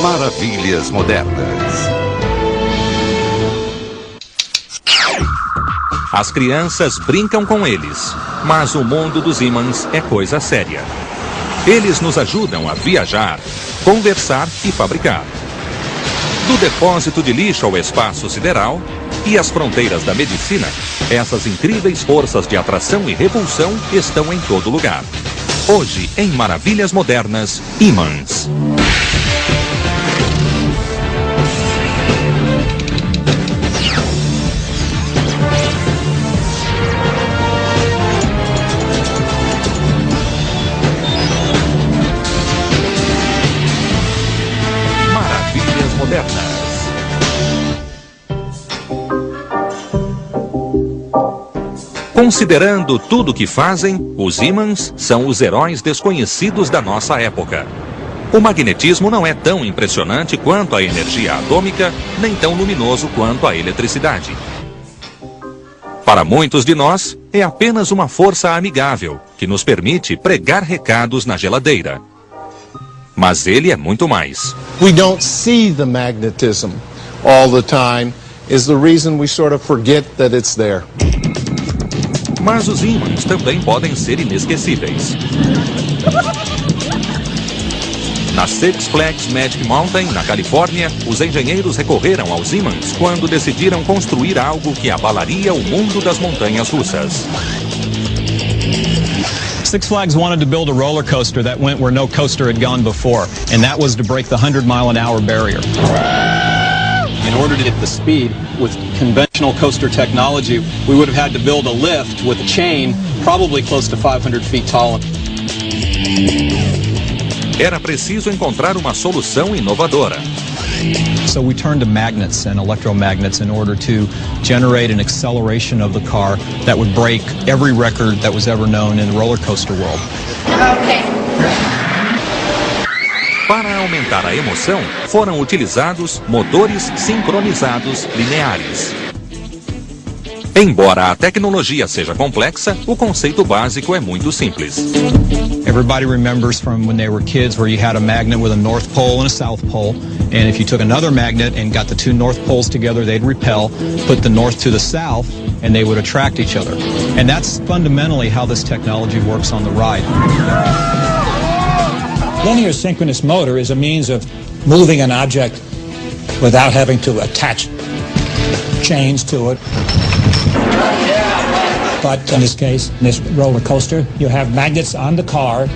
Maravilhas Modernas. As crianças brincam com eles, mas o mundo dos ímãs é coisa séria. Eles nos ajudam a viajar, conversar e fabricar. Do depósito de lixo ao espaço sideral e às fronteiras da medicina, essas incríveis forças de atração e repulsão estão em todo lugar. Hoje, em Maravilhas Modernas, ímãs. Maravilhas Modernas. Considerando tudo o que fazem, os ímãs são os heróis desconhecidos da nossa época. O magnetismo não é tão impressionante quanto a energia atômica, nem tão luminoso quanto a eletricidade. Para muitos de nós, é apenas uma força amigável, que nos permite pregar recados na geladeira. Mas ele é muito mais. We don't see the magnetism all the time is the reason we sort of forget that it's there. Mas os ímãs também podem ser inesquecíveis. Na Six Flags Magic Mountain, na Califórnia, os engenheiros recorreram aos ímãs quando decidiram construir algo que abalaria o mundo das montanhas russas. Six Flags wanted to build a roller coaster that went where no coaster had gone before, and that was to break the 100-mile-an-hour barrier. In order to get the speed with conventional coaster technology, we would have had to build a lift with a chain probably close to 500 feet tall. Era preciso encontrar uma solução inovadora. So we turned to magnets and electromagnets in order to generate an acceleration of the car that would break every record that was ever known in the roller coaster world. Para aumentar a emoção, foram utilizados motores sincronizados lineares. Embora a tecnologia seja complexa, o conceito básico é muito simples. Everybody remembers from when they were kids where you had a magnet with a north pole and a south pole, and if you took another magnet and got the two north poles together, they'd repel, put the north to the south, and they would attract each other. And that's fundamentally how this technology works on the ride. Linear synchronous motor is a means of moving an object without having to attach chains to it. But in this case, in this roller coaster, you have magnets on the car.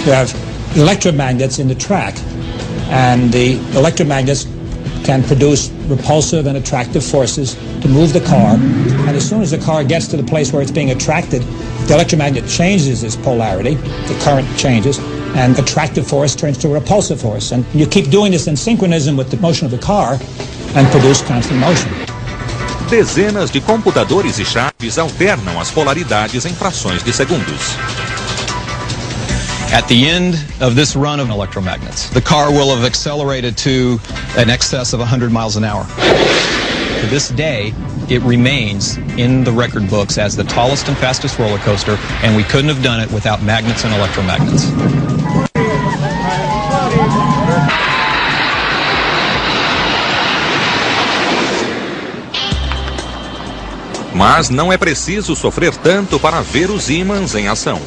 You have electromagnets in the track, and the electromagnets can produce repulsive and attractive forces to move the car. And as soon as the car gets to the place where it's being attracted, the electromagnet changes its polarity, the current changes, and attractive force turns to a repulsive force. And you keep doing this in synchronism with the motion of the car and produce constant motion. Dezenas de computadores e chaves alternam as polaridades em frações de segundos. At the end of this run of electromagnets, the car will have accelerated to an excess of 100 miles an hour. To this day, it remains in the record books as the tallest and fastest roller coaster, and we couldn't have done it without magnets and electromagnets. Mas não é preciso sofrer tanto para ver os ímãs em ação.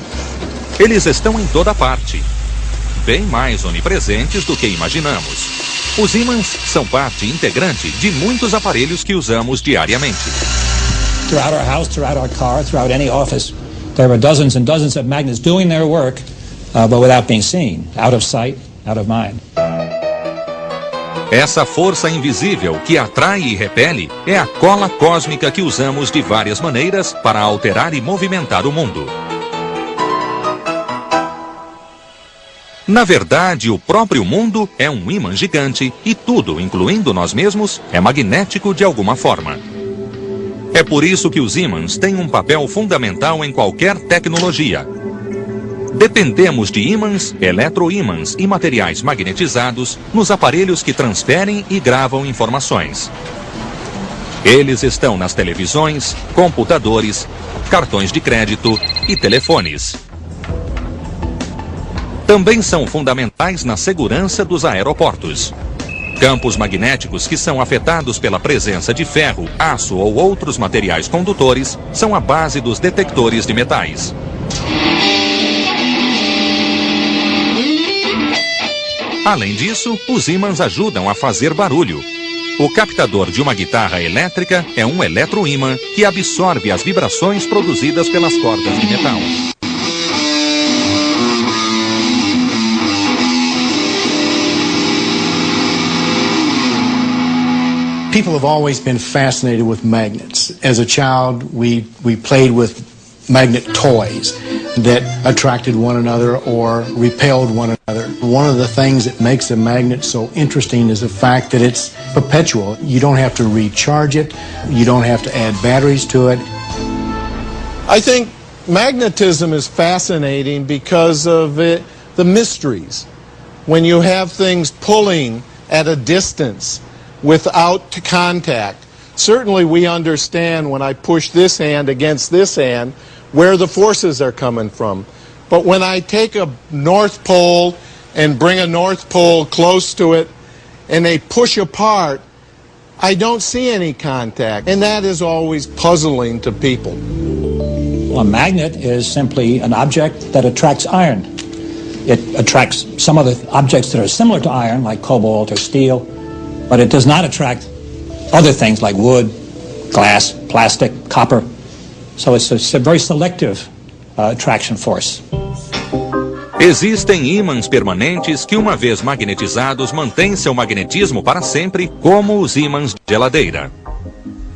Eles estão em toda parte, bem mais onipresentes do que imaginamos. Os ímãs são parte integrante de muitos aparelhos que usamos diariamente. Throughout our house, throughout our car, throughout any office, there are dozens and dozens of magnets doing their work, but without being seen, out of sight, out of mind. Essa força invisível que atrai e repele é a cola cósmica que usamos de várias maneiras para alterar e movimentar o mundo. Na verdade, o próprio mundo é um ímã gigante e tudo, incluindo nós mesmos, é magnético de alguma forma. É por isso que os ímãs têm um papel fundamental em qualquer tecnologia. Dependemos de ímãs, eletroímãs e materiais magnetizados nos aparelhos que transferem e gravam informações. Eles estão nas televisões, computadores, cartões de crédito e telefones. Também são fundamentais na segurança dos aeroportos. Campos magnéticos que são afetados pela presença de ferro, aço ou outros materiais condutores são a base dos detectores de metais. Além disso, os ímãs ajudam a fazer barulho. O captador de uma guitarra elétrica é um eletroímã que absorve as vibrações produzidas pelas cordas de metal. People have always been fascinated with magnets. As a child, we played with magnet toys that attracted one another or repelled one another. One of the things that makes a magnet so interesting is the fact that it's perpetual. You don't have to recharge it. You don't have to add batteries to it. I think magnetism is fascinating because of the mysteries. When you have things pulling at a distance without contact. Certainly we understand when I push this hand against this hand where the forces are coming from. But when I take a North Pole and bring a North Pole close to it and they push apart, I don't see any contact. And that is always puzzling to people. Well, a magnet is simply an object that attracts iron. It attracts some other objects that are similar to iron, like cobalt or steel, but it does not attract other things like wood, glass, plastic, copper. So it's a very selective attraction force. Existem ímãs permanentes que, uma vez magnetizados, mantêm seu magnetismo para sempre, como os ímãs de geladeira.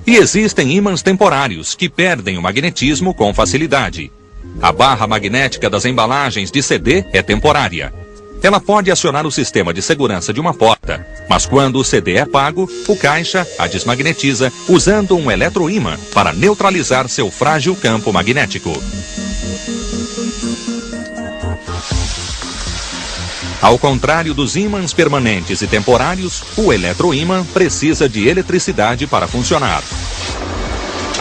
E existem ímãs temporários que perdem o magnetismo com facilidade. A barra magnética das embalagens de CD é temporária. Ela pode acionar o sistema de segurança de uma porta, mas quando o CD é pago, o caixa a desmagnetiza usando um eletroímã para neutralizar seu frágil campo magnético. Ao contrário dos ímãs permanentes e temporários, o eletroímã precisa de eletricidade para funcionar.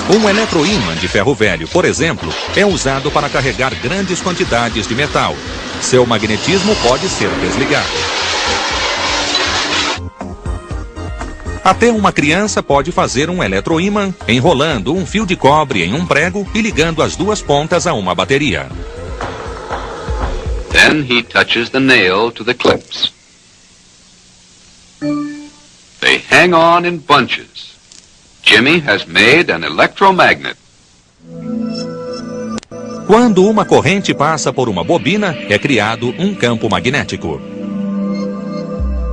Um eletroímã de ferro velho, por exemplo, é usado para carregar grandes quantidades de metal. Seu magnetismo pode ser desligado. Até uma criança pode fazer um eletroímã enrolando um fio de cobre em um prego e ligando as duas pontas a uma bateria. Then he touches the nail to the clips. They hang on in bunches. Jimmy has made an electromagnet. Quando uma corrente passa por uma bobina, é criado um campo magnético.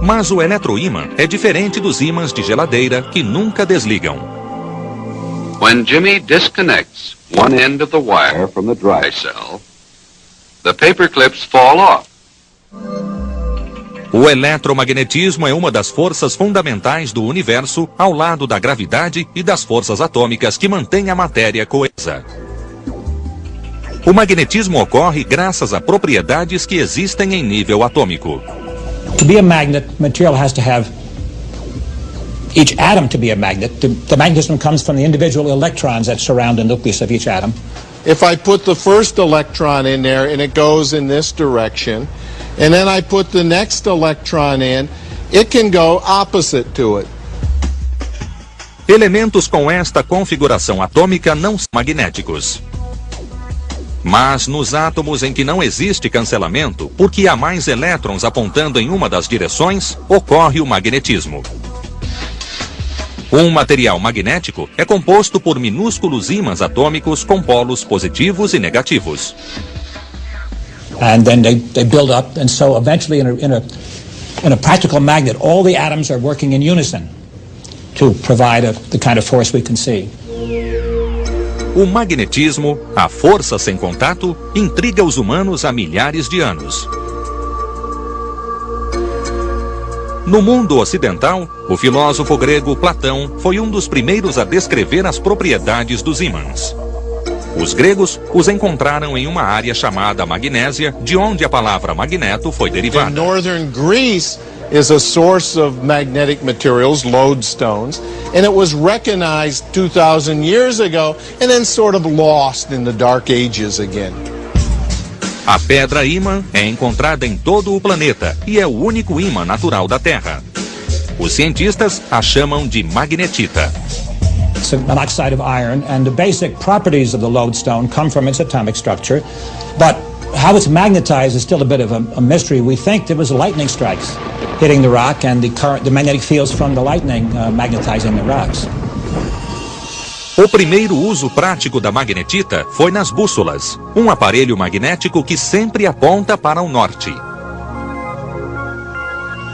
Mas o eletroímã é diferente dos ímãs de geladeira que nunca desligam. When Jimmy disconnects one end of the wire from the dry cell, the paper clips fall off. O eletromagnetismo é uma das forças fundamentais do universo, ao lado da gravidade e das forças atômicas que mantêm a matéria coesa. O magnetismo ocorre graças a propriedades que existem em nível atômico. To be a magnet, material has to have each atom to be a magnet. The magnetism comes from the individual electrons that surround the nucleus of each atom. If I put the first electron in there and it goes in this direction, and then I put the next electron in, it can go opposite to it. Elementos com esta configuração atômica não são magnéticos. Mas nos átomos em que não existe cancelamento, porque há mais elétrons apontando em uma das direções, ocorre o magnetismo. Um material magnético é composto por minúsculos ímãs atômicos com polos positivos e negativos. And then they build up, and so eventually in a practical magnet, all the atoms are working in unison to provide the kind of force we can see. O magnetismo, a força sem contato, intriga os humanos há milhares de anos. No mundo ocidental, o filósofo grego Platão foi um dos primeiros a descrever as propriedades dos ímãs. Os gregos os encontraram em uma área chamada Magnésia, de onde a palavra magneto foi derivada. In northern Greece is a source of magnetic materials, lodestones, and it was recognized 2,000 years ago and then sort of lost in the Dark Ages again. A pedra ímã é encontrada em todo o planeta e é o único ímã natural da Terra. Os cientistas a chamam de magnetita. It's an oxide of iron, and the basic properties of the lodestone come from its atomic structure, but how it's magnetized is still a bit of a mystery. We think there was lightning strikes hitting the rock and the magnetic fields from the lightning magnetizing the rocks. O primeiro uso prático da magnetita foi nas bússolas, um aparelho magnético que sempre aponta para o norte.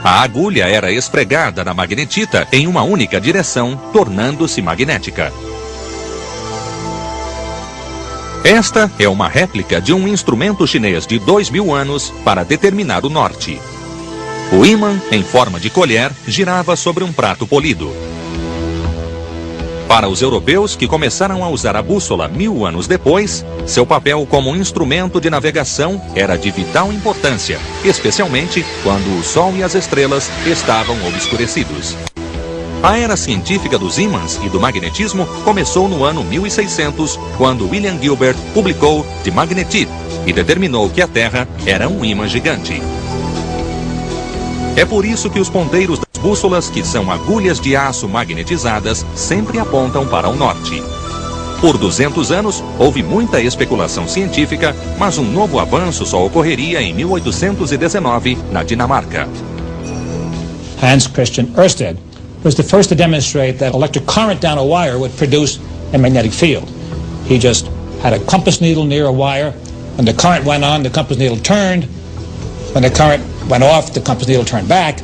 A agulha era esfregada na magnetita em uma única direção, tornando-se magnética. Esta é uma réplica de um instrumento chinês de 2000 anos para determinar o norte. O ímã, em forma de colher, girava sobre um prato polido. Para os europeus que começaram a usar a bússola 1000 anos depois, seu papel como instrumento de navegação era de vital importância, especialmente quando o Sol e as estrelas estavam obscurecidos. A era científica dos ímãs e do magnetismo começou no ano 1600, quando William Gilbert publicou The Magnetit e determinou que a Terra era um ímã gigante. É por isso que os ponteiros das bússolas, que são agulhas de aço magnetizadas, sempre apontam para o norte. Por 200 anos, houve muita especulação científica, mas um novo avanço só ocorreria em 1819, na Dinamarca. Hans Christian Ørsted was the first to demonstrate that electric current down a wire would produce a magnetic field. He just had a compass needle near a wire. When the current went on, the compass needle turned. When the current went off, the compass needle turned back.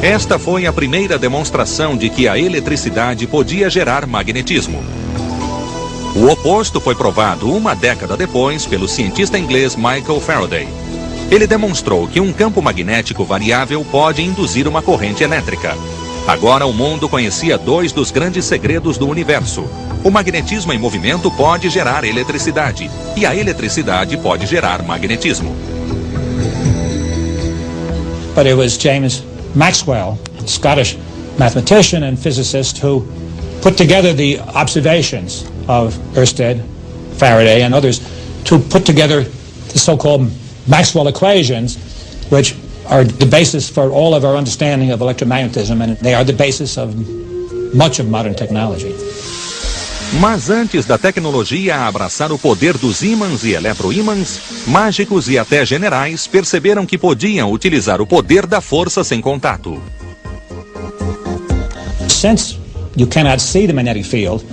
Esta foi a primeira demonstração de que a eletricidade podia gerar magnetismo. O oposto foi provado uma década depois pelo cientista inglês Michael Faraday. Ele demonstrou que um campo magnético variável pode induzir uma corrente elétrica. Agora o mundo conhecia dois dos grandes segredos do universo. O magnetismo em movimento pode gerar eletricidade, e a eletricidade pode gerar magnetismo. But it was James Maxwell, a Scottish mathematician and physicist, who put together the observations of Ørsted, Faraday, and others to put together the so-called Maxwell equations, which are the basis for all of our understanding of electromagnetism, and they are the basis of much of modern technology. Mas antes da tecnologia abraçar o poder dos ímãs e eletroímãs, mágicos e até generais perceberam que podiam utilizar o poder da força sem contato. Since you cannot see the magnetic field,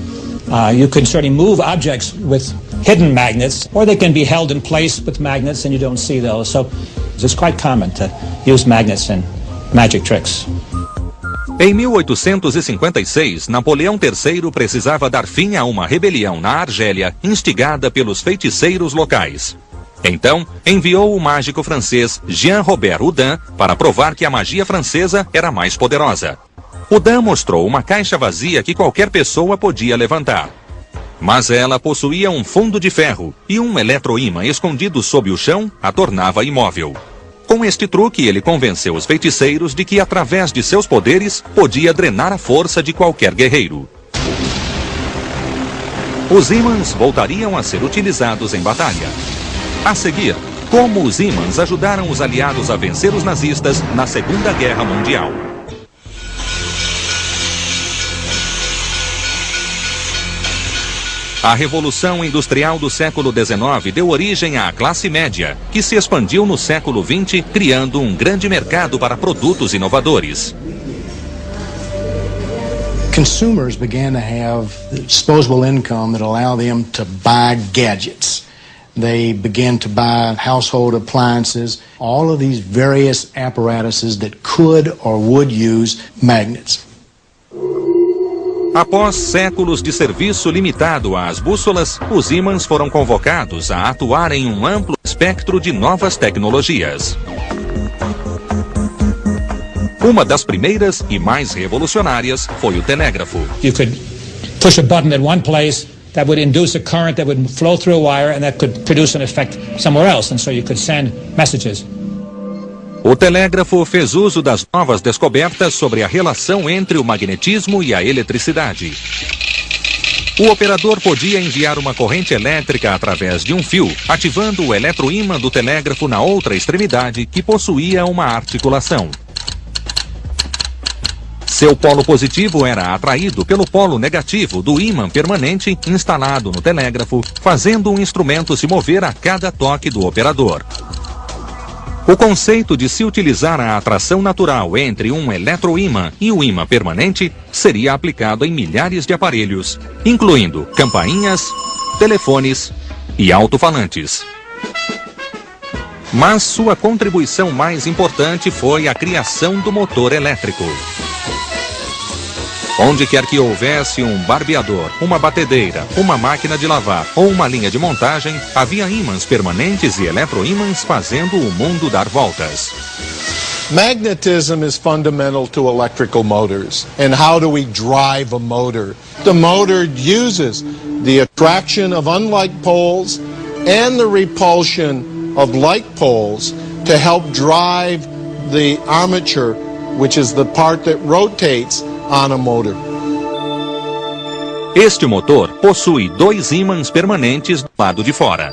you can certainly move objects with hidden magnets, or they can be held in place with magnets and you don't see those. So it's quite common to use magnets in magic tricks. Em 1856, Napoleão III precisava dar fim a uma rebelião na Argélia, instigada pelos feiticeiros locais. Então, enviou o mágico francês Jean-Robert Houdin para provar que a magia francesa era mais poderosa. Houdin mostrou uma caixa vazia que qualquer pessoa podia levantar. Mas ela possuía um fundo de ferro e um eletroímã escondido sob o chão a tornava imóvel. Com este truque, ele convenceu os feiticeiros de que, através de seus poderes, podia drenar a força de qualquer guerreiro. Os ímãs voltariam a ser utilizados em batalha. A seguir, como os ímãs ajudaram os aliados a vencer os nazistas na Segunda Guerra Mundial. A Revolução Industrial do século XIX deu origem à classe média, que se expandiu no século XX, criando um grande mercado para produtos inovadores. Consumers began to have disposable income that allowed them to buy gadgets. They began to buy household appliances, all of these various apparatuses that could or would use magnets. Após séculos de serviço limitado às bússolas, os ímãs foram convocados a atuar em um amplo espectro de novas tecnologias. Uma das primeiras e mais revolucionárias foi o telégrafo. You could push a button at one place that would induce a current that would flow through a wire and that could produce an effect somewhere else, and so you could send messages. O telégrafo fez uso das novas descobertas sobre a relação entre o magnetismo e a eletricidade. O operador podia enviar uma corrente elétrica através de um fio, ativando o eletroímã do telégrafo na outra extremidade, que possuía uma articulação. Seu polo positivo era atraído pelo polo negativo do ímã permanente instalado no telégrafo, fazendo o instrumento se mover a cada toque do operador. O conceito de se utilizar a atração natural entre um eletroímã e o ímã permanente seria aplicado em milhares de aparelhos, incluindo campainhas, telefones e alto-falantes. Mas sua contribuição mais importante foi a criação do motor elétrico. Onde quer que houvesse um barbeador, uma batedeira, uma máquina de lavar ou uma linha de montagem, havia ímãs permanentes e eletroímãs fazendo o mundo dar voltas. Magnetism is fundamental to electrical motors. And how do we drive a motor? The motor uses the attraction of unlike poles and the repulsion of like poles to help drive the armature, which is the part that rotates on a motor. Este motor possui 2 ímãs permanentes do lado de fora.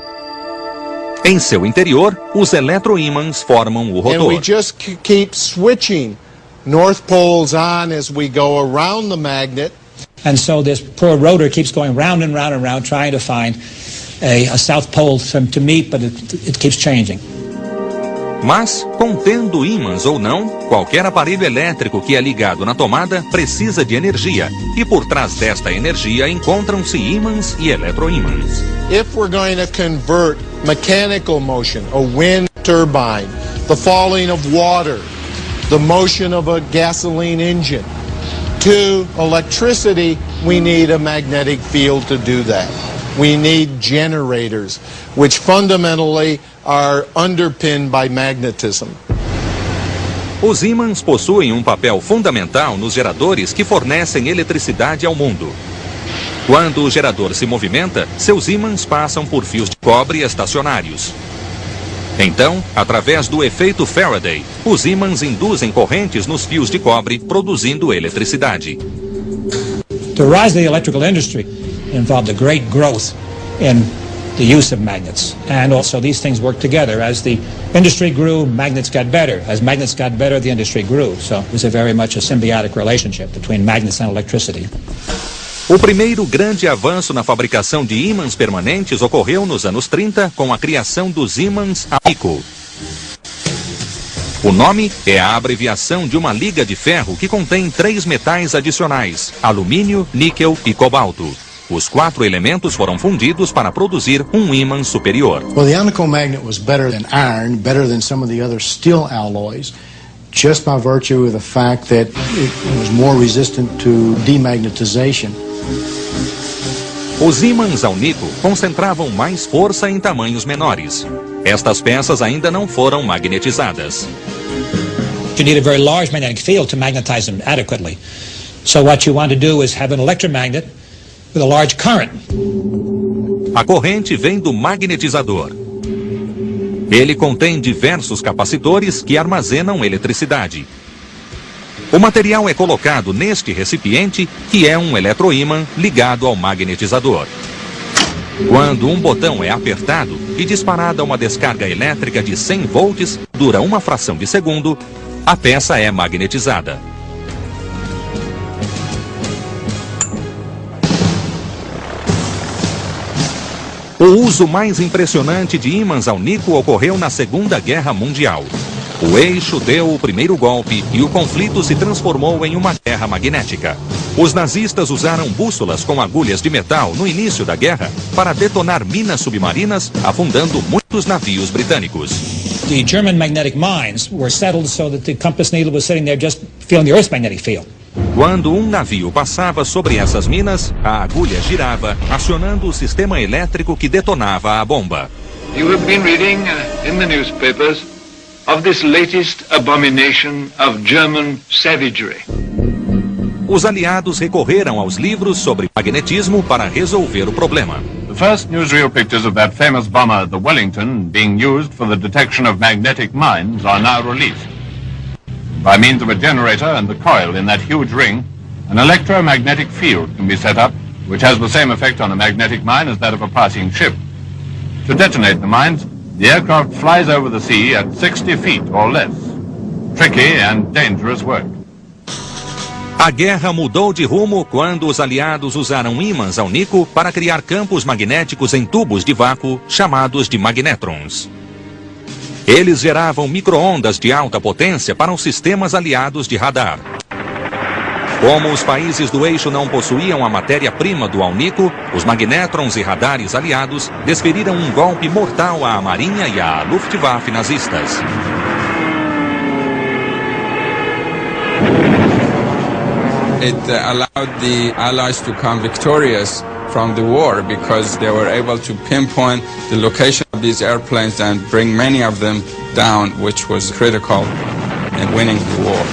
Em seu interior, os eletroímãs formam o rotor. And we just keep switching north poles on as we go around the magnet. And so this poor rotor keeps going round and round and round, trying to find a south pole to meet, but it keeps changing. Mas, contendo ímãs ou não, qualquer aparelho elétrico que é ligado na tomada precisa de energia, e por trás desta energia encontram-se ímãs e eletroímãs. If we're going to convert mechanical motion, a wind turbine, the falling of water, the motion of a gasoline engine, to electricity, we need a magnetic field to do that. We need generators, which fundamentally are underpinned by magnetism. Os ímãs possuem um papel fundamental nos geradores que fornecem eletricidade ao mundo. Quando o gerador se movimenta, seus ímãs passam por fios de cobre estacionários. Então, através do efeito Faraday, os ímãs induzem correntes nos fios de cobre, produzindo eletricidade. The rise of the electrical industry involved a great growth in the use of magnets. And also these things work together. As the industry grew, magnets got better. As magnets got better, the industry grew. So it was very much a symbiotic relationship between magnets and electricity. O primeiro grande avanço na fabricação de ímãs permanentes ocorreu nos anos 30 com a criação dos ímãs Alnico. O nome é a abreviação de uma liga de ferro que contém 3 metais adicionais, alumínio, níquel e cobalto. Os 4 elementos foram fundidos para produzir um ímã superior. Well, the Alnico magnet was better than iron, better than some of the other steel alloys, just by virtue of the fact that it was more resistant to demagnetization. Os ímãs Alnico concentravam mais força em tamanhos menores. Estas peças ainda não foram magnetizadas. You need a very large magnetic field to magnetize them adequately. So what you want to do is have an electromagnet with a large current. A corrente vem do magnetizador. Ele contém diversos capacitores que armazenam eletricidade. O material é colocado neste recipiente, que é um eletroímã ligado ao magnetizador. Quando um botão é apertado e disparada uma descarga elétrica de 100 volts, dura uma fração de segundo, a peça é magnetizada. O uso mais impressionante de ímãs Alnico ocorreu na Segunda Guerra Mundial. O eixo deu o primeiro golpe e o conflito se transformou em uma guerra magnética. Os nazistas usaram bússolas com agulhas de metal no início da guerra para detonar minas submarinas, afundando muitos navios britânicos. The German magnetic mines were settled so that the compass needle was sitting there just feeling the Earth's magnetic field. Quando um navio passava sobre essas minas, a agulha girava, acionando o sistema elétrico que detonava a bomba. You have been reading in the newspapers of this latest abomination of German savagery. Os aliados recorreram aos livros sobre magnetismo para resolver o problema. The first newsreel pictures of that famous bomber, the Wellington, being used for the detection of magnetic mines are now released. By means of a generator and the coil in that huge ring, an electromagnetic field can be set up which has the same effect on a magnetic mine as that of a passing ship. To detonate the mines, the aircraft flies over the sea at 60 feet or less. Tricky and dangerous work. A guerra mudou de rumo quando os aliados usaram ímãs ao níquel para criar campos magnéticos em tubos de vácuo chamados de magnétrons. Eles geravam micro-ondas de alta potência para os sistemas aliados de radar. Como os países do eixo não possuíam a matéria-prima do alnico, os magnétrons e radares aliados desferiram um golpe mortal à Marinha e à Luftwaffe nazistas. It allowed the Allies to come victorious from the war because they were able to pinpoint the location of these airplanes and bring many of them down, which was critical in winning the war.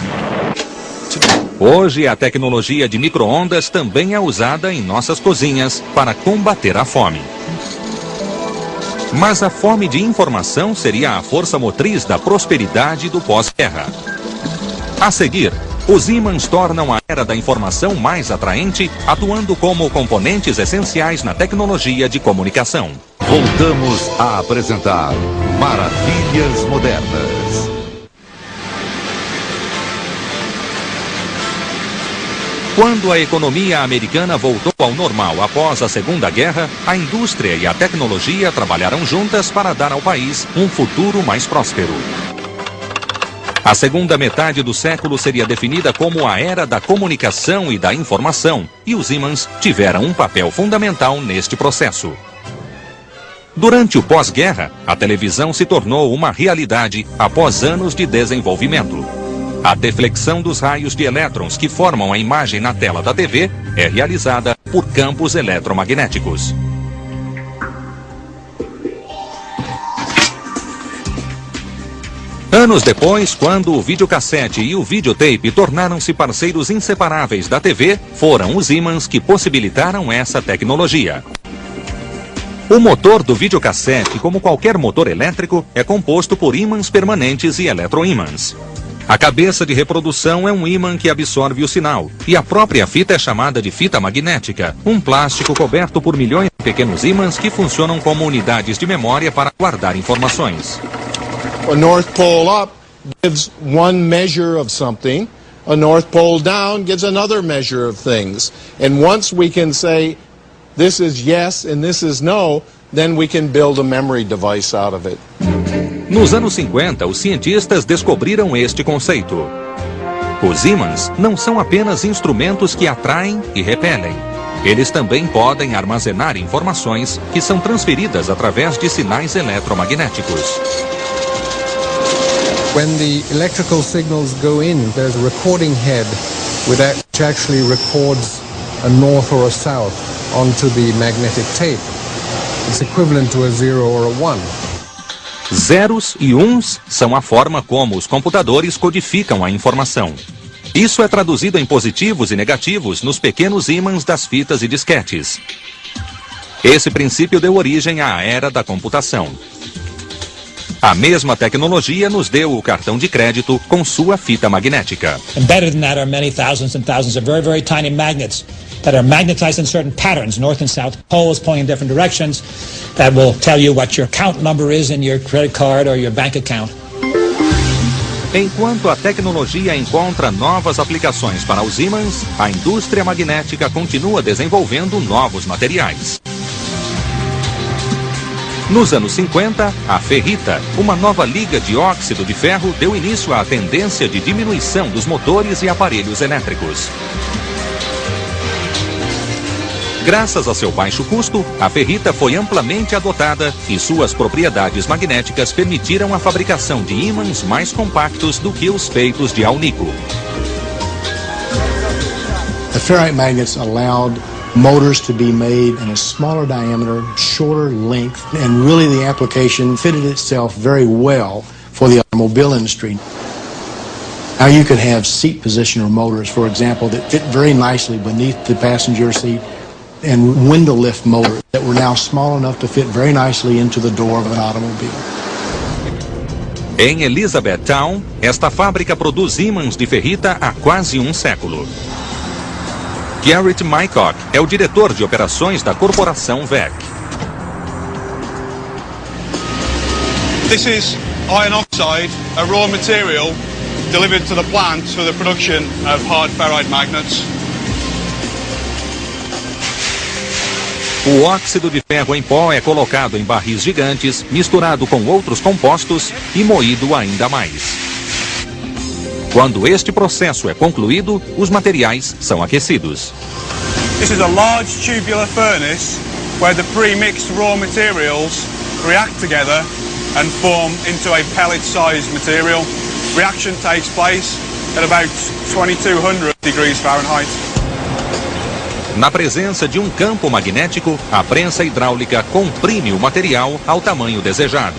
Hoje, a tecnologia de micro-ondas também é usada em nossas cozinhas para combater a fome. Mas a fome de informação seria a força motriz da prosperidade do pós-guerra. A seguir, os ímãs tornam a era da informação mais atraente, atuando como componentes essenciais na tecnologia de comunicação. Voltamos a apresentar Maravilhas Modernas. Quando a economia americana voltou ao normal após a Segunda Guerra, a indústria e a tecnologia trabalharam juntas para dar ao país um futuro mais próspero. A segunda metade do século seria definida como a era da comunicação e da informação, e os ímãs tiveram um papel fundamental neste processo. Durante o pós-guerra, a televisão se tornou uma realidade após anos de desenvolvimento. A deflexão dos raios de elétrons que formam a imagem na tela da TV é realizada por campos eletromagnéticos. Anos depois, quando o videocassete e o videotape tornaram-se parceiros inseparáveis da TV, foram os ímãs que possibilitaram essa tecnologia. O motor do videocassete, como qualquer motor elétrico, é composto por ímãs permanentes e eletroímãs. A cabeça de reprodução é um ímã que absorve o sinal, e a própria fita é chamada de fita magnética, um plástico coberto por milhões de pequenos ímãs que funcionam como unidades de memória para guardar informações. A North Pole up gives one measure of something. A North Pole down gives another measure of things. And once we can say this is yes and this is no, then we can build a memory device out of it. Nos anos 50, os cientistas descobriram este conceito. Os ímãs não são apenas instrumentos que atraem e repelem. Eles também podem armazenar informações que são transferidas através de sinais eletromagnéticos. When the electrical signals go in, there's a recording head which actually records a north or a south onto the magnetic tape. It's equivalent to a 0 or a 1. Zeros e uns são a forma como os computadores codificam a informação. Isso é traduzido em positivos e negativos nos pequenos ímãs das fitas e disquetes. Esse princípio deu origem à era da computação. A mesma tecnologia nos deu o cartão de crédito com sua fita magnética. Embedded in that are many thousands and thousands of very, very tiny magnets that are magnetized in certain patterns, north and south poles pointing in different directions, that will tell you what your account number is in your credit card or your bank account. Enquanto a tecnologia encontra novas aplicações para os ímãs, a indústria magnética continua desenvolvendo novos materiais. Nos anos 50, a ferrita, uma nova liga de óxido de ferro, deu início à tendência de diminuição dos motores e aparelhos elétricos. Graças a seu baixo custo, a ferrita foi amplamente adotada e suas propriedades magnéticas permitiram a fabricação de ímãs mais compactos do que os feitos de alnico. The ferrite magnets allowed motors to be made in a smaller diameter, shorter length, and really the application fitted itself very well for the automobile industry. Now you could have seat positioner motors, for example, that fit very nicely beneath the passenger seat, and window lift motors that were now small enough to fit very nicely into the door of an automobile. Em Elizabethtown, esta fábrica produz ímãs de ferrita há quase um século. Garrett Mycock é o diretor de operações da corporação VEC. This is iron oxide, a raw material delivered to the plant for the production of hard ferrite magnets. O óxido de ferro em pó é colocado em barris gigantes, misturado com outros compostos e moído ainda mais. Quando este processo é concluído, os materiais são aquecidos. This is a large tubular furnace where the pre-mixed raw materials react together and form into a pellet-sized material. Reaction takes place at about 2200 degrees Fahrenheit. Na presença de um campo magnético, a prensa hidráulica comprime o material ao tamanho desejado.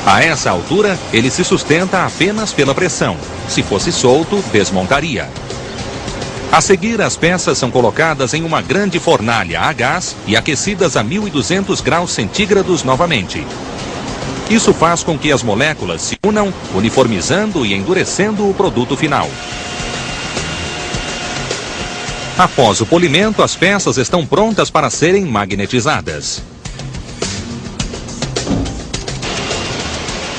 A essa altura, ele se sustenta apenas pela pressão. Se fosse solto, desmontaria. A seguir, as peças são colocadas em uma grande fornalha a gás e aquecidas a 1200 graus centígrados novamente. Isso faz com que as moléculas se unam, uniformizando e endurecendo o produto final. Após o polimento, as peças estão prontas para serem magnetizadas.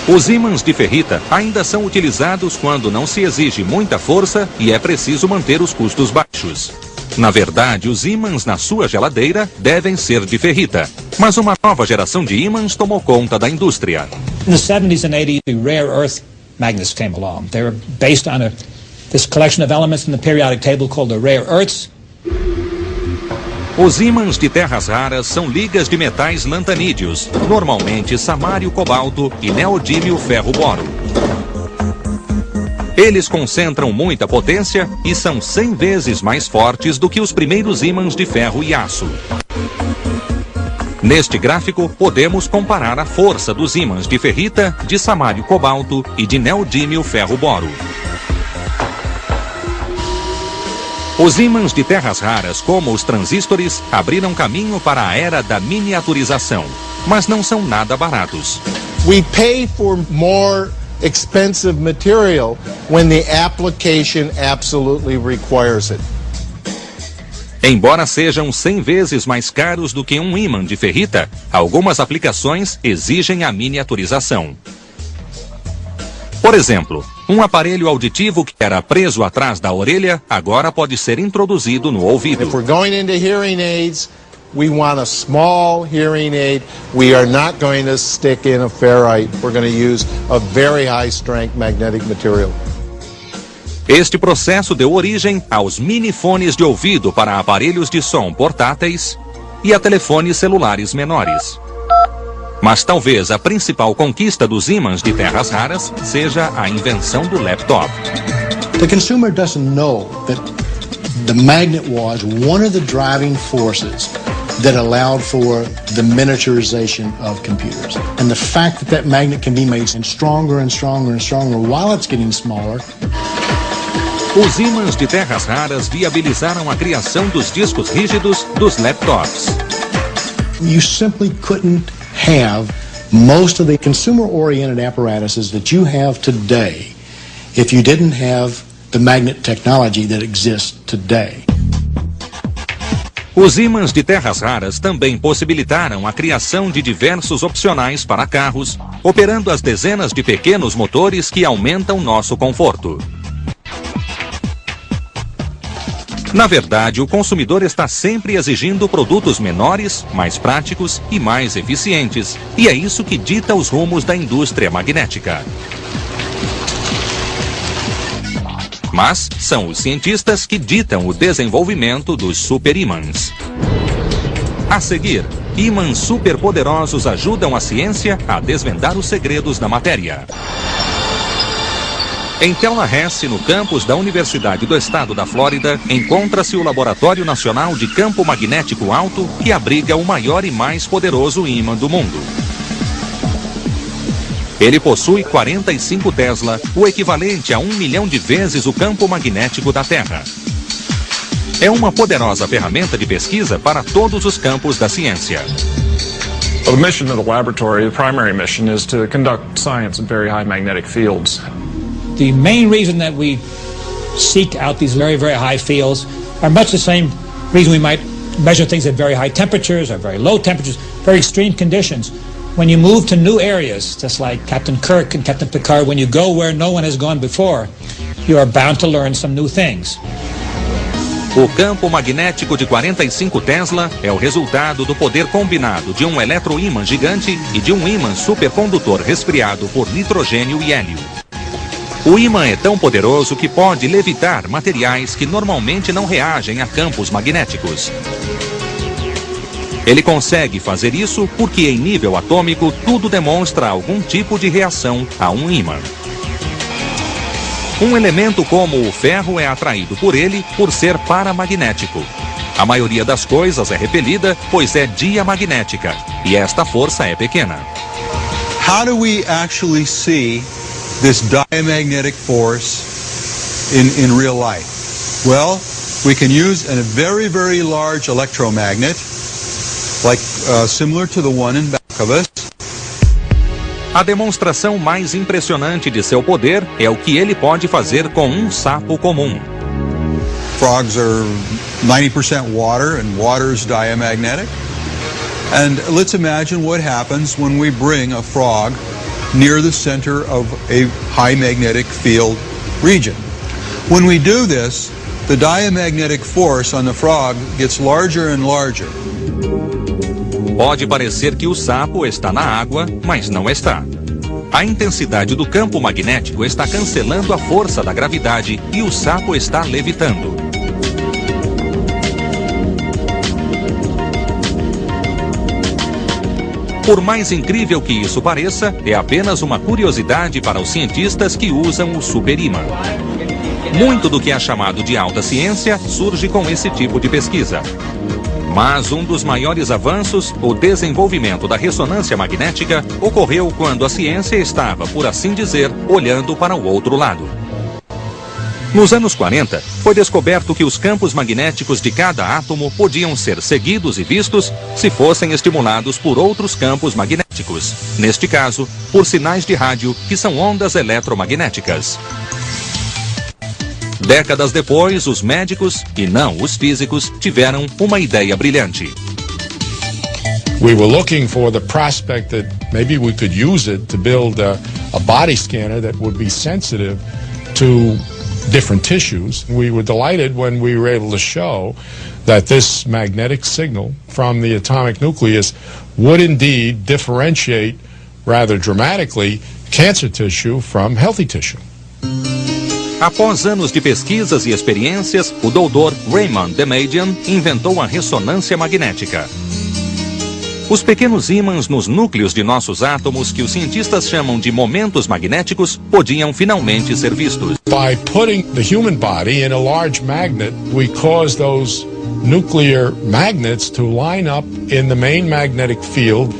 Os ímãs de ferrita ainda são utilizados quando não se exige muita força e é preciso manter os custos baixos. Na verdade, os ímãs na sua geladeira devem ser de ferrita, mas uma nova geração de ímãs tomou conta da indústria. In the 70s and 80s, the rare earth magnets came along. They were based on this collection of elements in the periodic table called the rare earths. Os ímãs de terras raras são ligas de metais lantanídeos, normalmente samário cobalto e neodímio ferro boro. Eles concentram muita potência e são 100 vezes mais fortes do que os primeiros ímãs de ferro e aço. Neste gráfico, podemos comparar a força dos ímãs de ferrita, de samário cobalto e de neodímio ferro boro. Os ímãs de terras raras, como os transistores, abriram caminho para a era da miniaturização, mas não são nada baratos. We pay for more expensive material when the application absolutely requires it. Embora sejam 100 vezes mais caros do que um ímã de ferrita, algumas aplicações exigem a miniaturização. Por exemplo, um aparelho auditivo que era preso atrás da orelha agora pode ser introduzido no ouvido. If we're going into hearing aids, we want a small hearing aid. We are not going to stick in a ferrite. We're going to use a very high strength magnetic material. Este processo deu origem aos minifones de ouvido para aparelhos de som portáteis e a telefones celulares menores. Mas talvez a principal conquista dos ímãs de terras raras seja a invenção do laptop. The consumer doesn't know that the magnet was one of the driving forces that allowed for the miniaturization of computers. And the fact that that magnet can be made stronger and stronger and stronger while it's getting smaller. Os ímãs de terras raras viabilizaram a criação dos discos rígidos dos laptops. You simply couldn't have most of the consumer-oriented apparatuses that you have today if you didn't have the magnet technology that exists today. Os ímãs de terras raras também possibilitaram a criação de diversos opcionais para carros, operando as dezenas de pequenos motores que aumentam nosso conforto. Na verdade, o consumidor está sempre exigindo produtos menores, mais práticos e mais eficientes. E é isso que dita os rumos da indústria magnética. Mas são os cientistas que ditam o desenvolvimento dos superímãs. A seguir, ímãs superpoderosos ajudam a ciência a desvendar os segredos da matéria. Em Tallahassee, no campus da Universidade do Estado da Flórida, encontra-se o Laboratório Nacional de Campo Magnético Alto, que abriga o maior e mais poderoso ímã do mundo. Ele possui 45 Tesla, o equivalente a 1 milhão de vezes o campo magnético da Terra. É uma poderosa ferramenta de pesquisa para todos os campos da ciência. Well, the mission of the laboratory, the primary mission, is to conduct science in very high magnetic fields. The main reason that we seek out these very, very high fields are much the same reason we might measure things at very high temperatures or very low temperatures, very extreme conditions. When you move to new areas, just like Captain Kirk and Captain Picard, when you go where no one has gone before, you are bound to learn some new things. O campo magnético de 45 Tesla é o resultado do poder combinado de um eletroímã gigante e de um ímã supercondutor resfriado por nitrogênio e hélio. O ímã é tão poderoso que pode levitar materiais que normalmente não reagem a campos magnéticos. Ele consegue fazer isso porque, em nível atômico, tudo demonstra algum tipo de reação a um ímã. Um elemento como o ferro é atraído por ele por ser paramagnético. A maioria das coisas é repelida, pois é diamagnética, e esta força é pequena. How do we actually see this diamagnetic force in real life? Well, we can use a very, very large electromagnet, like similar to the one in back of us. A demonstração mais impressionante de seu poder é o que ele pode fazer com um sapo comum. Frogs are 90% water, and water is diamagnetic. And let's imagine what happens when we bring a frog near the center of a high magnetic field region. When we do this, the diamagnetic force on the frog gets larger and larger. Pode parecer que o sapo está na água, mas não está. A intensidade do campo magnético está cancelando a força da gravidade e o sapo está levitando. Por mais incrível que isso pareça, é apenas uma curiosidade para os cientistas que usam o superímã. Muito do que é chamado de alta ciência surge com esse tipo de pesquisa. Mas um dos maiores avanços, o desenvolvimento da ressonância magnética, ocorreu quando a ciência estava, por assim dizer, olhando para o outro lado. Nos anos 40, foi descoberto que os campos magnéticos de cada átomo podiam ser seguidos e vistos se fossem estimulados por outros campos magnéticos, neste caso, por sinais de rádio, que são ondas eletromagnéticas. Décadas depois, os médicos, e não os físicos, tiveram uma ideia brilhante. We were looking for the prospect that maybe we could use it to build a body scanner that would be sensitive to different tissues. We were delighted when we were able to show that this magnetic signal from the atomic nucleus would indeed differentiate rather dramatically cancer tissue from healthy tissue. Após anos de pesquisas e experiências, o Dr. Raymond Damadian inventou a ressonância magnética. Os pequenos ímãs nos núcleos de nossos átomos, que os cientistas chamam de momentos magnéticos, podiam finalmente ser vistos. By putting the human body in a large magnet, we cause those nuclear magnets to line up in the main magnetic field.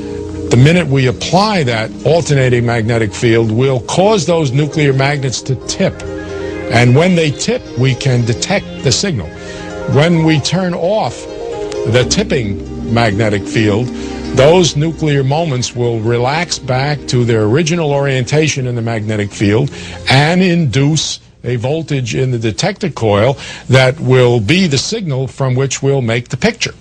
The minute we apply that alternating magnetic field, we'll cause those nuclear magnets to tip. And when they tip, we can detect the signal. When we turn off the tipping magnetic field, those nuclear moments will relax back to their original orientation in the magnetic field and induce a voltage in the detector coil that will be the signal from which we'll make the picture.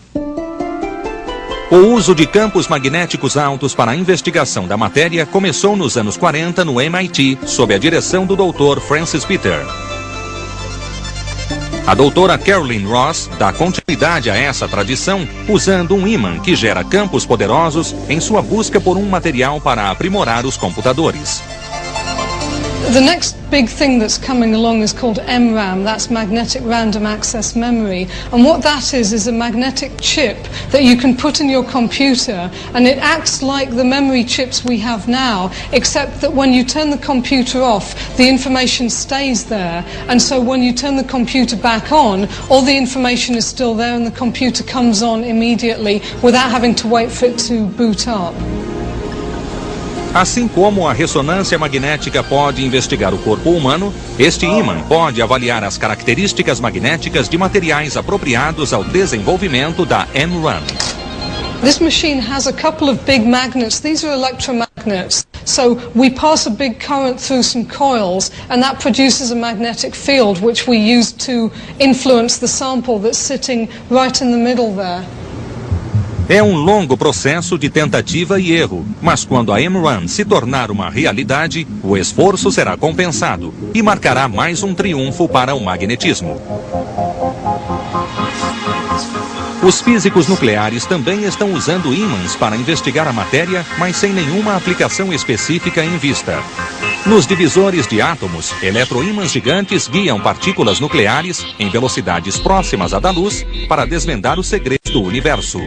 O uso de campos magnéticos altos para a investigação da matéria começou nos anos 40 no MIT, sob a direção do Dr. Francis Peter. A doutora Caroline Ross dá continuidade a essa tradição usando um ímã que gera campos poderosos em sua busca por um material para aprimorar os computadores. The next big thing that's coming along is called MRAM, that's Magnetic Random Access Memory, and what that is a magnetic chip that you can put in your computer, and it acts like the memory chips we have now, except that when you turn the computer off, the information stays there, and so when you turn the computer back on, all the information is still there and the computer comes on immediately without having to wait for it to boot up. Assim como a ressonância magnética pode investigar o corpo humano, este ímã pode avaliar as características magnéticas de materiais apropriados ao desenvolvimento da MRAM. This machine has a couple of big magnets. These are electromagnets So we pass a big current through some coils, and that produces a magnetic field which we use to influence the sample that's sitting right in the middle there. É um longo processo de tentativa e erro, mas quando a M-Run se tornar uma realidade, o esforço será compensado e marcará mais um triunfo para o magnetismo. Os físicos nucleares também estão usando ímãs para investigar a matéria, mas sem nenhuma aplicação específica em vista. Nos divisores de átomos, eletroímãs gigantes guiam partículas nucleares em velocidades próximas à da luz para desvendar os segredos do universo.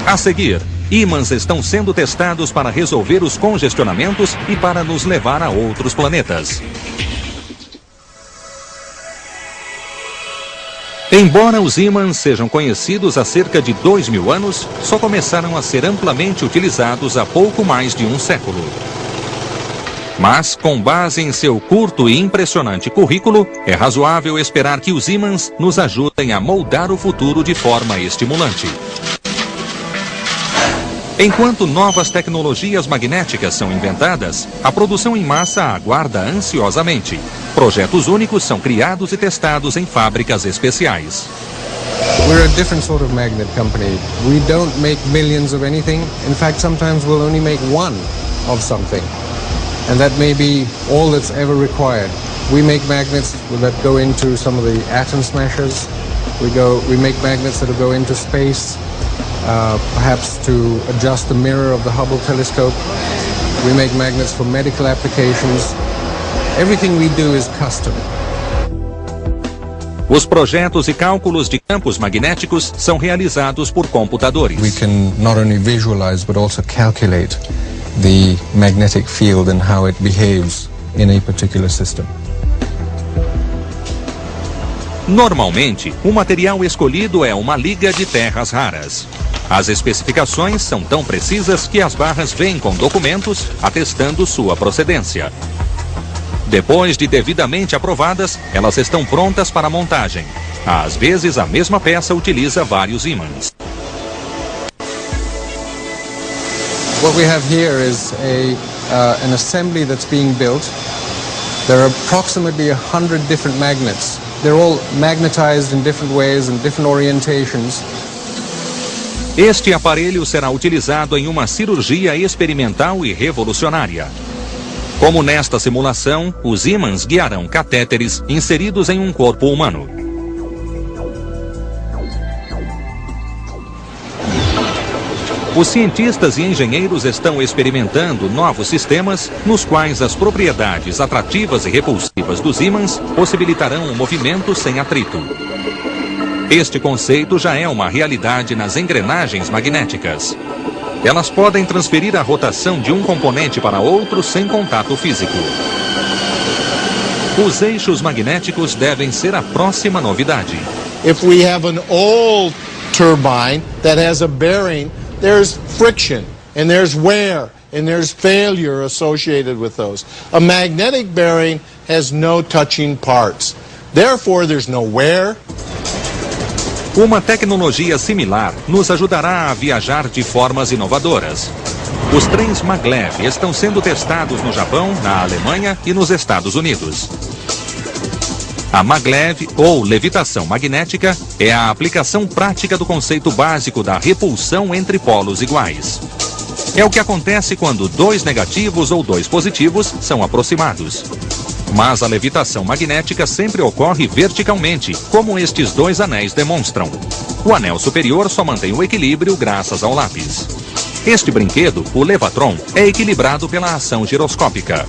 A seguir, ímãs estão sendo testados para resolver os congestionamentos e para nos levar a outros planetas. Embora os ímãs sejam conhecidos há cerca de 2000 anos, só começaram a ser amplamente utilizados há pouco mais de um século. Mas, com base em seu curto e impressionante currículo, é razoável esperar que os ímãs nos ajudem a moldar o futuro de forma estimulante. Enquanto novas tecnologias magnéticas são inventadas, a produção em massa aguarda ansiosamente. Projetos únicos são criados e testados em fábricas especiais. We're a different sort of magnet company. We don't make millions of anything. In fact, sometimes we'll only make one of something. And that may be all that's ever required. We make magnets that go into some of the atom smashers. We make magnets that will go into space. Perhaps to adjust the mirror of the Hubble telescope. We make magnets for medical applications. Everything we do is custom. Os projetos e cálculos de campos magnéticos são realizados por computadores. We can not only visualize but also calculate the magnetic field and how it behaves in a particular system. Normalmente, o material escolhido é uma liga de terras raras. As especificações são tão precisas que as barras vêm com documentos atestando sua procedência. Depois de devidamente aprovadas, elas estão prontas para montagem. Às vezes, a mesma peça utiliza vários ímãs. What we have here is an assembly that's being built. There are approximately 100 different magnets. They're all magnetized in different ways and different orientations. Este aparelho será utilizado em uma cirurgia experimental e revolucionária. Como nesta simulação, os ímãs guiarão catéteres inseridos em um corpo humano. Os cientistas e engenheiros estão experimentando novos sistemas nos quais as propriedades atrativas e repulsivas dos ímãs possibilitarão um movimento sem atrito. Este conceito já é uma realidade nas engrenagens magnéticas. Elas podem transferir a rotação de um componente para outro sem contato físico. Os eixos magnéticos devem ser a próxima novidade. If we have an old turbine that has a bearing, there's friction and there's wear and there's failure associated with those. A magnetic bearing has no touching parts. Therefore, there's no wear. Uma tecnologia similar nos ajudará a viajar de formas inovadoras. Os trens maglev estão sendo testados no Japão, na Alemanha e nos Estados Unidos. A maglev, ou levitação magnética, é a aplicação prática do conceito básico da repulsão entre polos iguais. É o que acontece quando dois negativos ou dois positivos são aproximados. Mas a levitação magnética sempre ocorre verticalmente, como estes dois anéis demonstram. O anel superior só mantém o equilíbrio graças ao lápis. Este brinquedo, o levatron, é equilibrado pela ação giroscópica.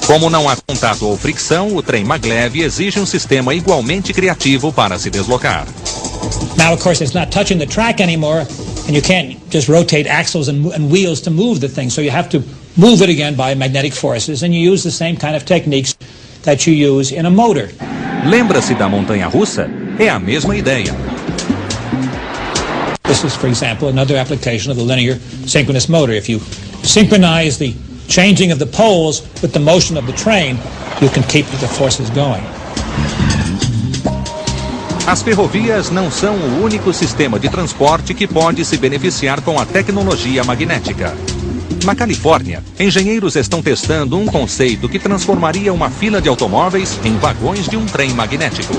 Como não há contato ou fricção, o trem maglev exige um sistema igualmente criativo para se deslocar. Now, of course, it's not touching the track anymore. And you can't just rotate axles and wheels to move the thing. So you have to move it again by magnetic forces. And you use the same kind of techniques that you use in a motor. Lembra-se da montanha-russa? É a mesma ideia. This is, for example, another application of the linear synchronous motor. If you synchronize the changing of the poles with the motion of the train, you can keep the forces going. As ferrovias não são o único sistema de transporte que pode se beneficiar com a tecnologia magnética. Na Califórnia, engenheiros estão testando um conceito que transformaria uma fila de automóveis em vagões de um trem magnético.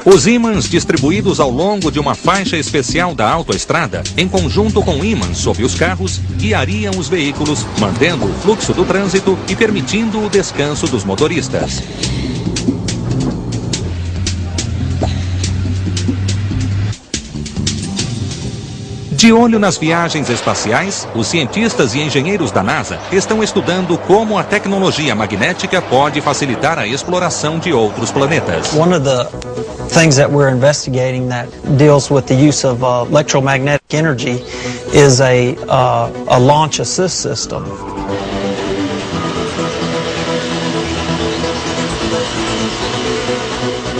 Os ímãs distribuídos ao longo de uma faixa especial da autoestrada, em conjunto com ímãs sobre os carros, guiariam os veículos, mantendo o fluxo do trânsito e permitindo o descanso dos motoristas. De olho nas viagens espaciais, os cientistas e engenheiros da NASA estão estudando como a tecnologia magnética pode facilitar a exploração de outros planetas. One of the things that we're investigating that deals with the use of electromagnetic energy is a launch assist system.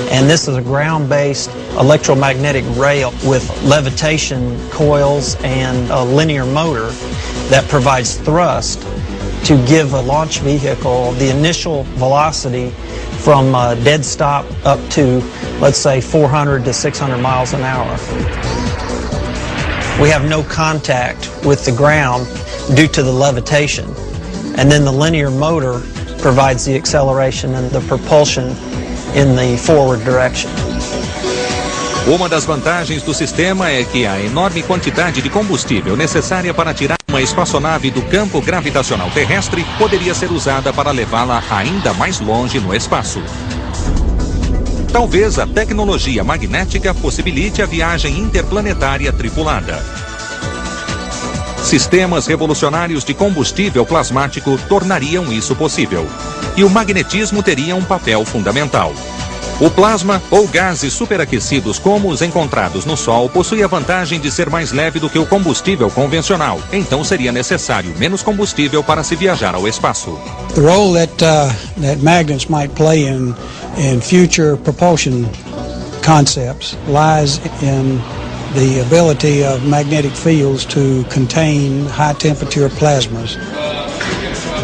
And this is a ground-based electromagnetic rail with levitation coils and a linear motor that provides thrust to give a launch vehicle the initial velocity from dead stop up to, let's say, 400 to 600 miles an hour. We have no contact with the ground due to the levitation, and then the linear motor provides the acceleration and the propulsion in the forward direction. Uma das vantagens do sistema é que a enorme quantidade de combustível necessária para tirar uma espaçonave do campo gravitacional terrestre poderia ser usada para levá-la ainda mais longe no espaço. Talvez a tecnologia magnética possibilite a viagem interplanetária tripulada. Sistemas revolucionários de combustível plasmático tornariam isso possível. E o magnetismo teria um papel fundamental. O plasma, ou gases superaquecidos como os encontrados no Sol, possui a vantagem de ser mais leve do que o combustível convencional. Então seria necessário menos combustível para se viajar ao espaço. The role that magnets might play in future propulsion concepts lies in the ability of magnetic fields to contain high-temperature plasmas.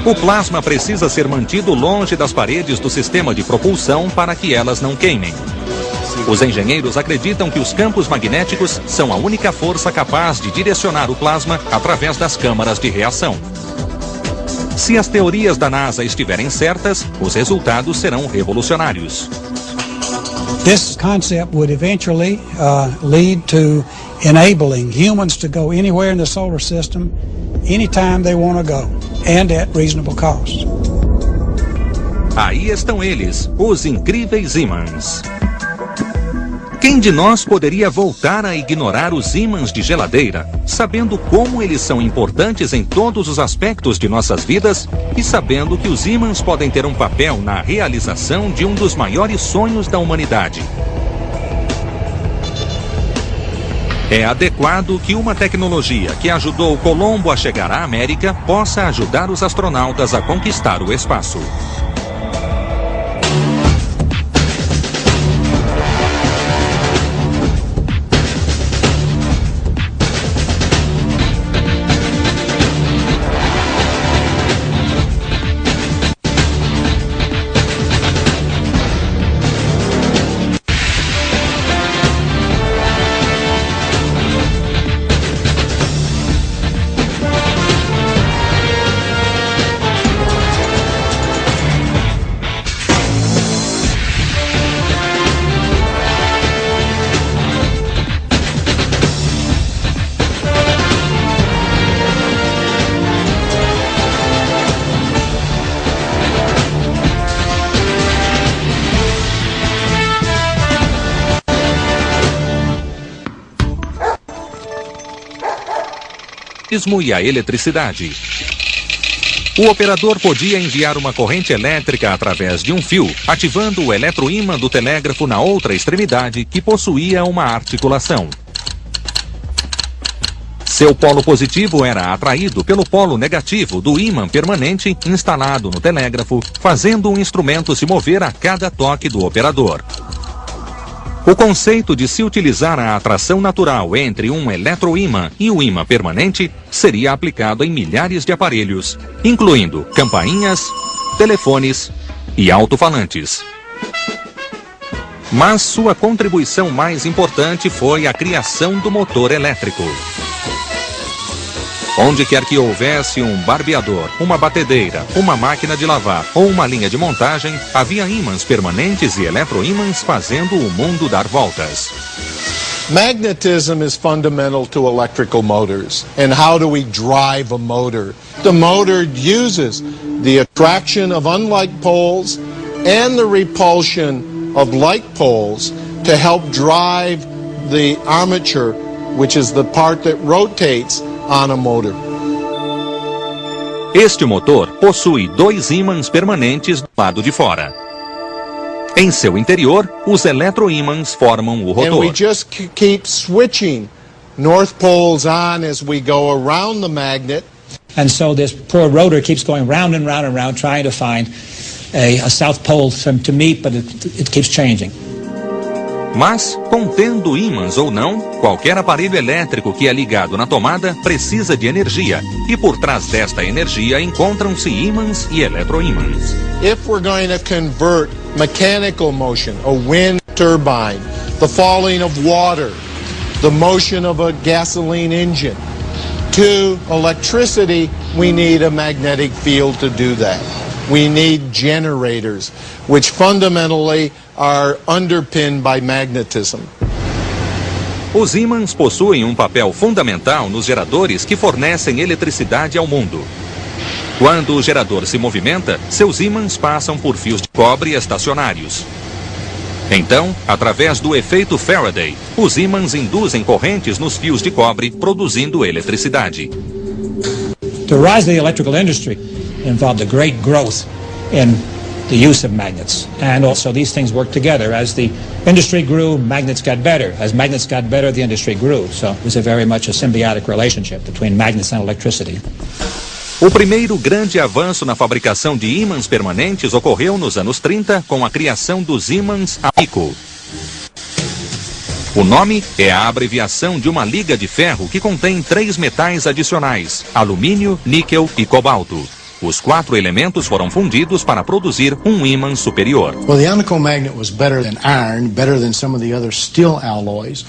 O plasma precisa ser mantido longe das paredes do sistema de propulsão para que elas não queimem. Os engenheiros acreditam que os campos magnéticos são a única força capaz de direcionar o plasma através das câmaras de reação. Se as teorias da NASA estiverem certas, os resultados serão revolucionários. This concept would eventually lead to enabling humans to go anywhere in the solar system anytime they want to go and at reasonable cost. Aí estão eles, os incríveis ímãs. Quem de nós poderia voltar a ignorar os ímãs de geladeira, sabendo como eles são importantes em todos os aspectos de nossas vidas e sabendo que os ímãs podem ter um papel na realização de um dos maiores sonhos da humanidade? É adequado que uma tecnologia que ajudou Colombo a chegar à América possa ajudar os astronautas a conquistar o espaço. E a eletricidade. O operador podia enviar uma corrente elétrica através de um fio, ativando o eletroímã do telégrafo na outra extremidade, que possuía uma articulação. Seu polo positivo era atraído pelo polo negativo do ímã permanente instalado no telégrafo, fazendo o instrumento se mover a cada toque do operador. O conceito de se utilizar a atração natural entre um eletroímã e o ímã permanente seria aplicado em milhares de aparelhos, incluindo campainhas, telefones, e alto-falantes. Mas sua contribuição mais importante foi a criação do motor elétrico. Onde quer que houvesse um barbeador, uma batedeira, uma máquina de lavar ou uma linha de montagem, havia ímãs permanentes e eletroímãs fazendo o mundo dar voltas. Magnetism is fundamental to electrical motors. And how do we drive a motor? The motor uses the attraction of unlike poles and the repulsion of like poles to help drive the armature, which is the part that rotates on a motor. Este motor possui 2 ímãs permanentes do lado de fora. Em seu interior, os eletroímãs formam o rotor. And we just keep switching north poles on as we go around the magnet. And so this poor rotor keeps going round and round and round trying to find a south pole to meet, but it keeps changing. Mas, contendo ímãs ou não, qualquer aparelho elétrico que é ligado na tomada precisa de energia. E por trás desta energia encontram-se ímãs e eletroímãs. If we're going to convert mechanical motion, a wind turbine, the falling of water, the motion of a gasoline engine, to electricity, we need a magnetic field to do that. We need generators, which fundamentally are underpinned by magnetism. Os ímãs possuem um papel fundamental nos geradores que fornecem eletricidade ao mundo. Quando o gerador se movimenta, seus ímãs passam por fios de cobre estacionários. Então, através do efeito Faraday, os ímãs induzem correntes nos fios de cobre, produzindo eletricidade. The rise of the electrical industry involved a great growth in the use of magnets. And also these things work together. As the industry grew, magnets got better. As magnets got better, the industry grew. So it was very much a symbiotic relationship between magnets and electricity. O primeiro grande avanço na fabricação de ímãs permanentes ocorreu nos anos 30 com a criação dos ímãs Alnico. O nome é a abreviação de uma liga de ferro que contém 3 metais adicionais, alumínio, níquel e cobalto. Os 4 elementos foram fundidos para produzir um ímã superior. Well, the Alnico magnet was better than iron, better than some of the other steel alloys,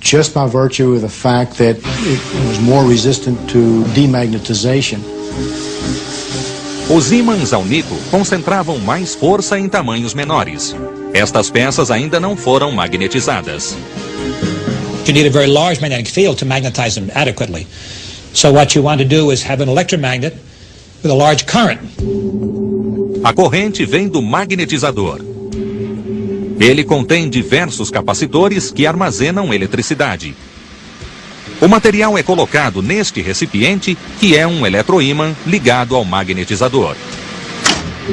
just by virtue of the fact that it was more resistant to demagnetization. Os ímãs Alnico concentravam mais força em tamanhos menores. Estas peças ainda não foram magnetizadas. You need a very large magnetic field to magnetize them adequately. So what you want to do is have an electromagnet with a large current. A corrente vem do magnetizador. Ele contém diversos capacitores que armazenam eletricidade. O material é colocado neste recipiente, que é um eletroímã ligado ao magnetizador.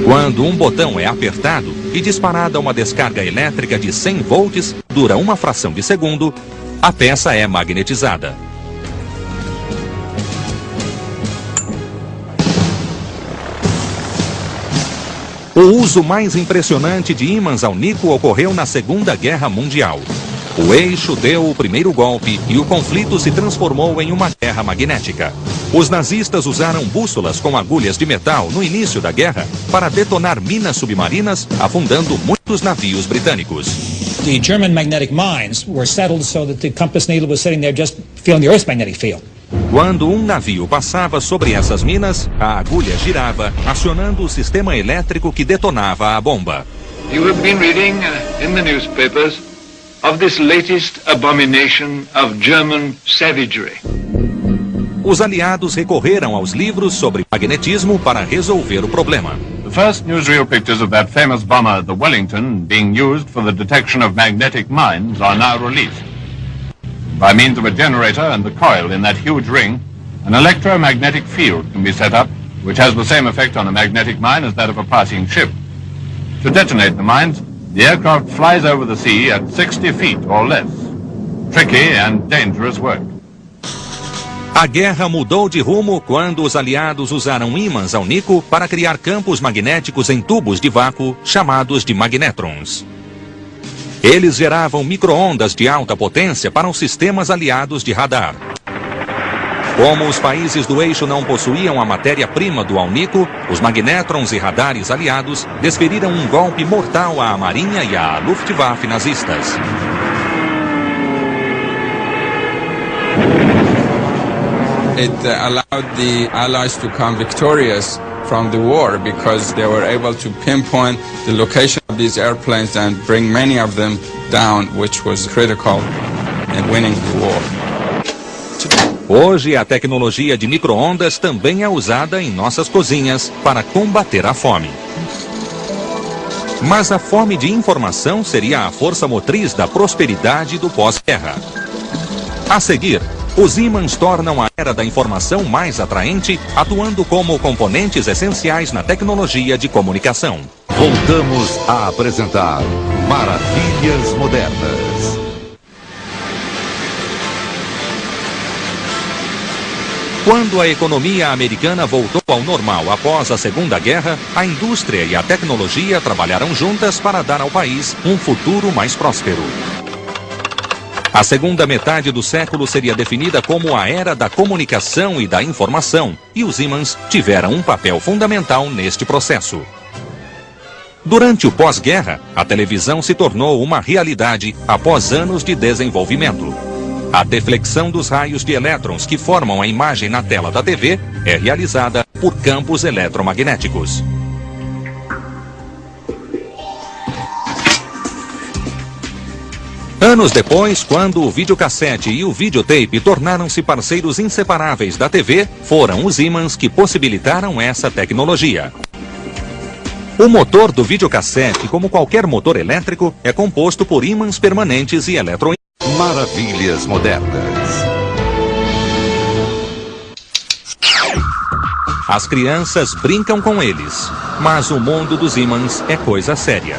Quando um botão é apertado e disparada uma descarga elétrica de 100 volts, dura uma fração de segundo, a peça é magnetizada. O uso mais impressionante de ímãs Alnico ocorreu na Segunda Guerra Mundial. O eixo deu o primeiro golpe e o conflito se transformou em uma guerra magnética. Os nazistas usaram bússolas com agulhas de metal no início da guerra para detonar minas submarinas, afundando muitos navios britânicos. The German magnetic mines were settled so that the compass needle was sitting there just feeling the Earth's magnetic field. Quando um navio passava sobre essas minas, a agulha girava, acionando o sistema elétrico que detonava a bomba. You have been reading in the newspapers of this latest abomination of German savagery. Os aliados recorreram aos livros sobre magnetismo para resolver o problema. The first newsreel pictures of that famous bomber, the Wellington, being used for the detection of magnetic mines are now released. By means of a generator and the coil in that huge ring, an electromagnetic field can be set up, which has the same effect on a magnetic mine as that of a passing ship. To detonate the mines, the aircraft flies over the sea at 60 feet or less. Tricky and dangerous work. A guerra mudou de rumo quando os aliados usaram ímãs Alnico para criar campos magnéticos em tubos de vácuo chamados de magnétrons. Eles geravam micro-ondas de alta potência para os sistemas aliados de radar. Como os países do eixo não possuíam a matéria-prima do alnico, os magnétrons e radares aliados desferiram um golpe mortal à Marinha e à Luftwaffe nazistas. It allowed the Allies to come victorious from the war because they were able to pinpoint the location of these airplanes and bring many of them down, which was critical in winning the war. Hoje, a tecnologia de micro-ondas também é usada em nossas cozinhas para combater a fome. Mas a fome de informação seria a força motriz da prosperidade do pós-guerra. A seguir, os ímãs tornam a era da informação mais atraente, atuando como componentes essenciais na tecnologia de comunicação. Voltamos a apresentar Maravilhas Modernas. Quando a economia americana voltou ao normal após a Segunda Guerra, a indústria e a tecnologia trabalharam juntas para dar ao país um futuro mais próspero. A segunda metade do século seria definida como a era da comunicação e da informação, e os ímãs tiveram um papel fundamental neste processo. Durante o pós-guerra, a televisão se tornou uma realidade após anos de desenvolvimento. A deflexão dos raios de elétrons que formam a imagem na tela da TV é realizada por campos eletromagnéticos. Anos depois, quando o videocassete e o videotape tornaram-se parceiros inseparáveis da TV, foram os ímãs que possibilitaram essa tecnologia. O motor do videocassete, como qualquer motor elétrico, é composto por ímãs permanentes e eletroímãs. Maravilhas Modernas. As crianças brincam com eles, mas o mundo dos ímãs é coisa séria.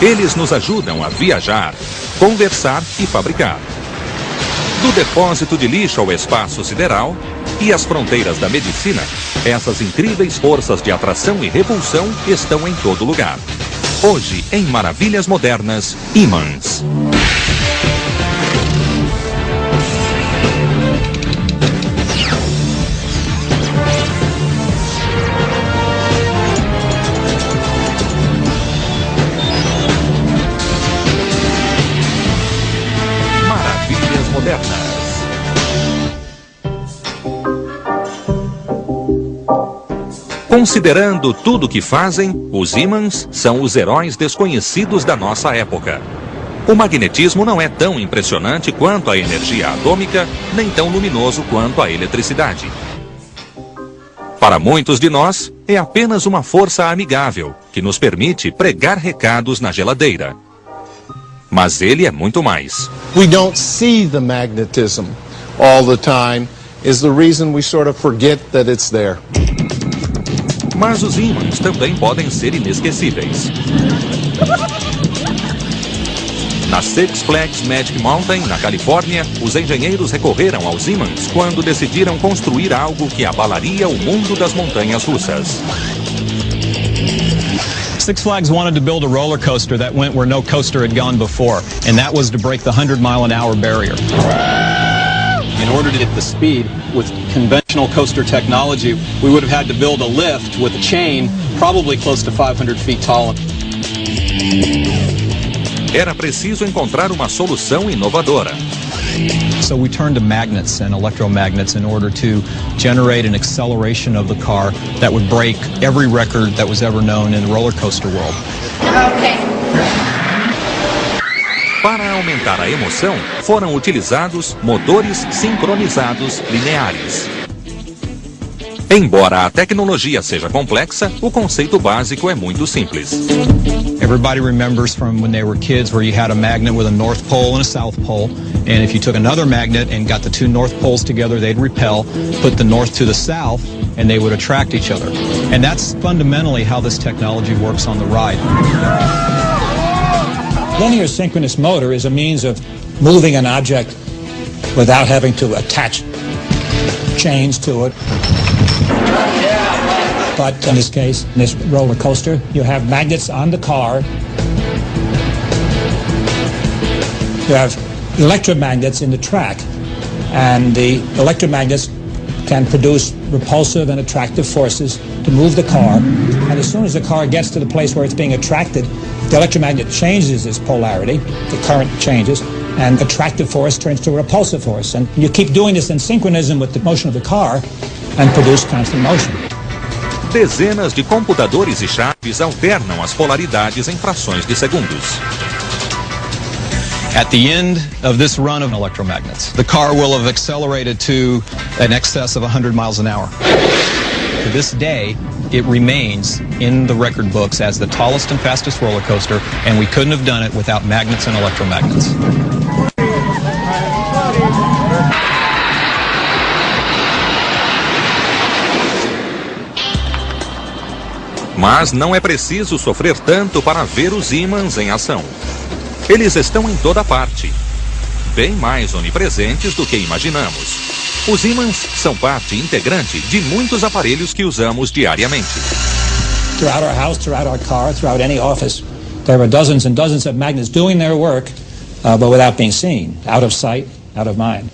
Eles nos ajudam a viajar, conversar e fabricar. Do depósito de lixo ao espaço sideral e às fronteiras da medicina, essas incríveis forças de atração e repulsão estão em todo lugar. Hoje, em Maravilhas Modernas, ímãs. Considerando tudo o que fazem, os ímãs são os heróis desconhecidos da nossa época. O magnetismo não é tão impressionante quanto a energia atômica, nem tão luminoso quanto a eletricidade. Para muitos de nós, é apenas uma força amigável que nos permite pregar recados na geladeira. Mas ele é muito mais. We don't see the magnetism all the time is the reason we sort of forget that it's there. Mas os ímãs também podem ser inesquecíveis. Na Six Flags Magic Mountain, na Califórnia, os engenheiros recorreram aos ímãs quando decidiram construir algo que abalaria o mundo das montanhas russas. Six Flags wanted to build a roller coaster that went where no coaster had gone before, and that was to break the 100-mile-an-hour barrier. In order to get the speed with conventional coaster technology, we would have had to build a lift with a chain probably close to 500 feet tall. Era preciso encontrar uma solução inovadora. So we turned to magnets and electromagnets in order to generate an acceleration of the car that would break every record that was ever known in the roller coaster world. Okay. Para aumentar a emoção, foram utilizados motores sincronizados lineares. Embora a tecnologia seja complexa, o conceito básico é muito simples. Everybody remembers from when they were kids where you had a magnet with a north pole and a south pole, and if you took another magnet and got the two north poles together, they'd repel, put the north to the south, and they would attract each other. And that's fundamentally how this technology works on the ride. Linear synchronous motor is a means of moving an object without having to attach chains to it. But in this case, in this roller coaster, you have magnets on the car. You have electromagnets in the track, and the electromagnets can produce repulsive and attractive forces to move the car, and as soon as the car gets to the place where it's being attracted, the electromagnet changes its polarity, the current changes, and attractive force turns to a repulsive force. And you keep doing this in synchronism with the motion of the car and produce constant motion. Dezenas de computadores e chaves alternam as polaridades em frações de segundos. At the end of this run of electromagnets, the car will have accelerated to an excess of 100 miles an hour. To this day, it remains in the record books as the tallest and fastest roller coaster, and we couldn't have done it without magnets and electromagnets. Mas não é preciso sofrer tanto para ver os ímãs em ação. Eles estão em toda parte, bem mais onipresentes do que imaginamos. Os ímãs são parte integrante de muitos aparelhos que usamos diariamente. Throughout our house, throughout our car, throughout any office, there are dozens and dozens of magnets doing their work, but without being seen, out of sight, out of mind.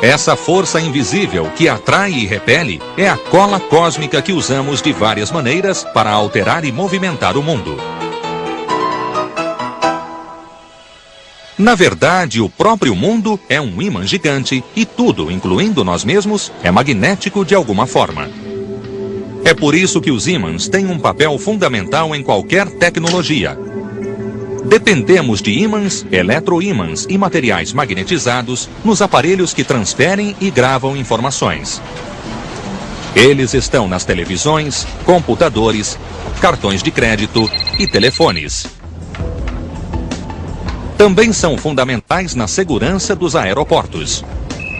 Essa força invisível que atrai e repele é a cola cósmica que usamos de várias maneiras para alterar e movimentar o mundo. Na verdade, o próprio mundo é um ímã gigante e tudo, incluindo nós mesmos, é magnético de alguma forma. É por isso que os ímãs têm um papel fundamental em qualquer tecnologia. Dependemos de ímãs, eletroímãs e materiais magnetizados nos aparelhos que transferem e gravam informações. Eles estão nas televisões, computadores, cartões de crédito e telefones. Também são fundamentais na segurança dos aeroportos.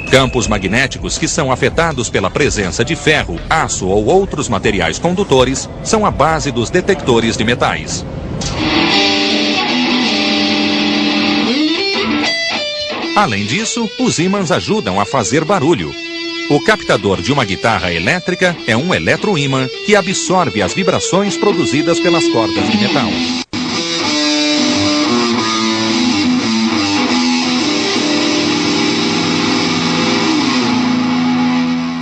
Campos magnéticos que são afetados pela presença de ferro, aço ou outros materiais condutores são a base dos detectores de metais. Além disso, os ímãs ajudam a fazer barulho. O captador de uma guitarra elétrica é um eletroímã que absorve as vibrações produzidas pelas cordas de metal.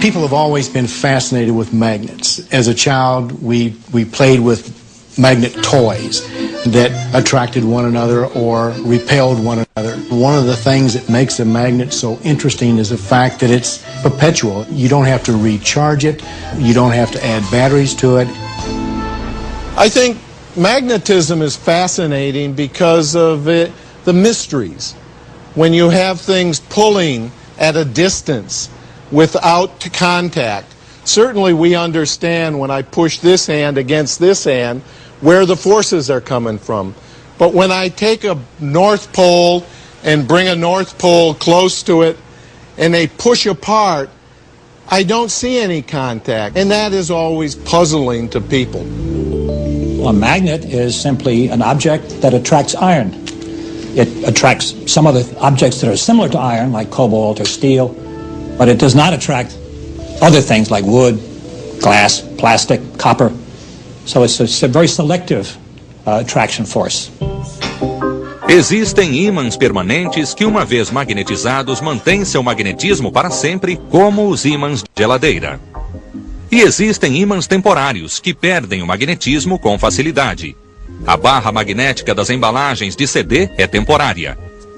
People have always been fascinated with magnets. As a child, we played with magnet toys that attracted one another or repelled one another. One of the things that makes a magnet so interesting is the fact that it's perpetual. You don't have to recharge it. You don't have to add batteries to it. I think magnetism is fascinating because of the mysteries. When you have things pulling at a distance without contact. Certainly we understand when I push this hand against this hand where the forces are coming from. But when I take a North Pole and bring a North Pole close to it and they push apart, I don't see any contact. And that is always puzzling to people. Well, a magnet is simply an object that attracts iron. It attracts some of the objects that are similar to iron, like cobalt or steel, but it does not attract other things like wood, glass, plastic, copper. So it's a very selective attraction force. Existem ímãs permanentes que, uma vez magnetizados, mantêm seu magnetismo para sempre, como os ímãs de geladeira. E existem ímãs temporários que perdem o magnetismo com facilidade. A barra magnética das embalagens de CD é temporária.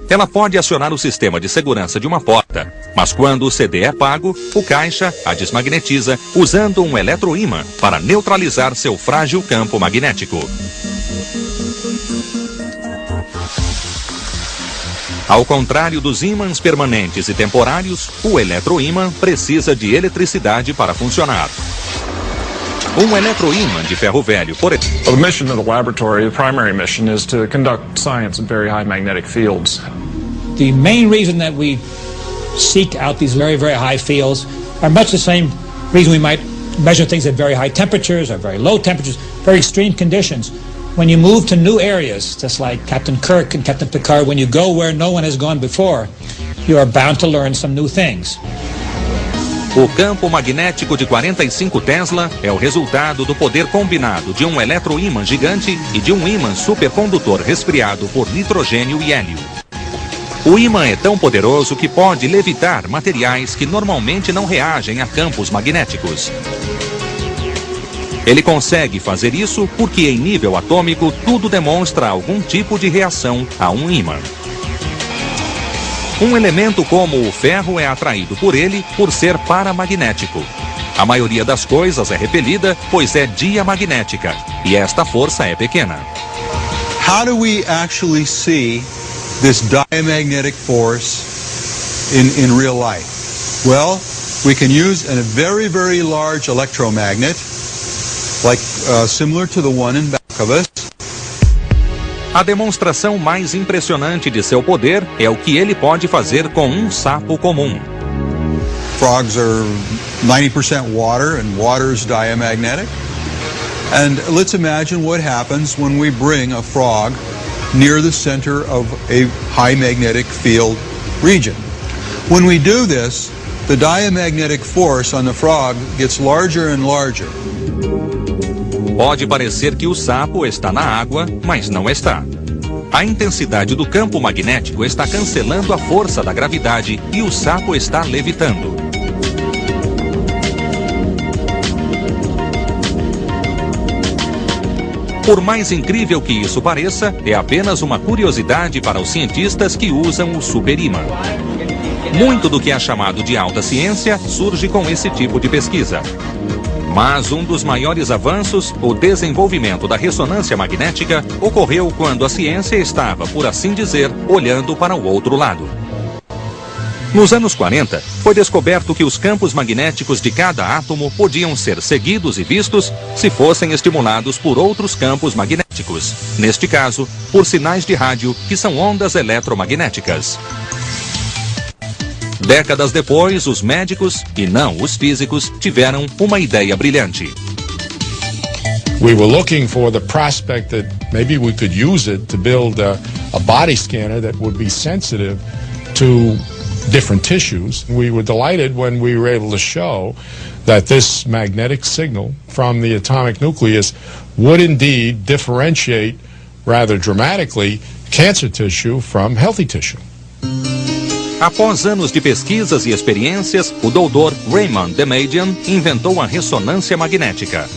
Ela pode acionar o sistema de segurança de uma porta, mas quando o CD é pago, o caixa a desmagnetiza usando um eletroímã para neutralizar seu frágil campo magnético. Ao contrário dos ímãs permanentes e temporários, o eletroímã precisa de eletricidade para funcionar. Um eletroímã de ferro velho, por exemplo. Well, the mission of the laboratory, the primary mission, is to conduct science in very high magnetic fields. The main reason that we seek out these very, very high fields are much the same reason we might measure things at very high temperatures or very low temperatures, very extreme conditions. When you move to new areas, just like Captain Kirk and Captain Picard, when you go where no one has gone before, you are bound to learn some new things. O campo magnético de 45 Tesla é o resultado do poder combinado de um eletroímã gigante e de um ímã supercondutor resfriado por nitrogênio e hélio. O ímã é tão poderoso que pode levitar materiais que normalmente não reagem a campos magnéticos. Ele consegue fazer isso porque, em nível atômico, tudo demonstra algum tipo de reação a um ímã. Um elemento como o ferro é atraído por ele por ser paramagnético. A maioria das coisas é repelida, pois é diamagnética, e esta força é pequena. How do we actually see this diamagnetic force in real life? Well, we can use a very, very large electromagnet, like similar to the one in back of us. A demonstração mais impressionante de seu poder é o que ele pode fazer com um sapo comum. Frogs are 90% water, and water is diamagnetic. And let's imagine what happens when we bring a frog near the center of a high magnetic field region. When we do this, the diamagnetic force on the frog gets larger and larger. Pode parecer que o sapo está na água, mas não está. A intensidade do campo magnético está cancelando a força da gravidade e o sapo está levitando. Por mais incrível que isso pareça, é apenas uma curiosidade para os cientistas que usam o superímã. Muito do que é chamado de alta ciência surge com esse tipo de pesquisa. Mas um dos maiores avanços, o desenvolvimento da ressonância magnética, ocorreu quando a ciência estava, por assim dizer, olhando para o outro lado. Nos anos 40, foi descoberto que os campos magnéticos de cada átomo podiam ser seguidos e vistos se fossem estimulados por outros campos magnéticos, neste caso, por sinais de rádio, que são ondas eletromagnéticas. Décadas depois, os médicos, e não os físicos, tiveram uma ideia brilhante. We were looking for the prospect that maybe we could use it to build a body scanner that would be sensitive to different tissues. We were delighted when we were able to show that this magnetic signal from the atomic nucleus would indeed differentiate rather dramatically cancer tissue from healthy tissue. Após anos de pesquisas e experiências, o Dr. Raymond Damadian inventou a ressonância magnética.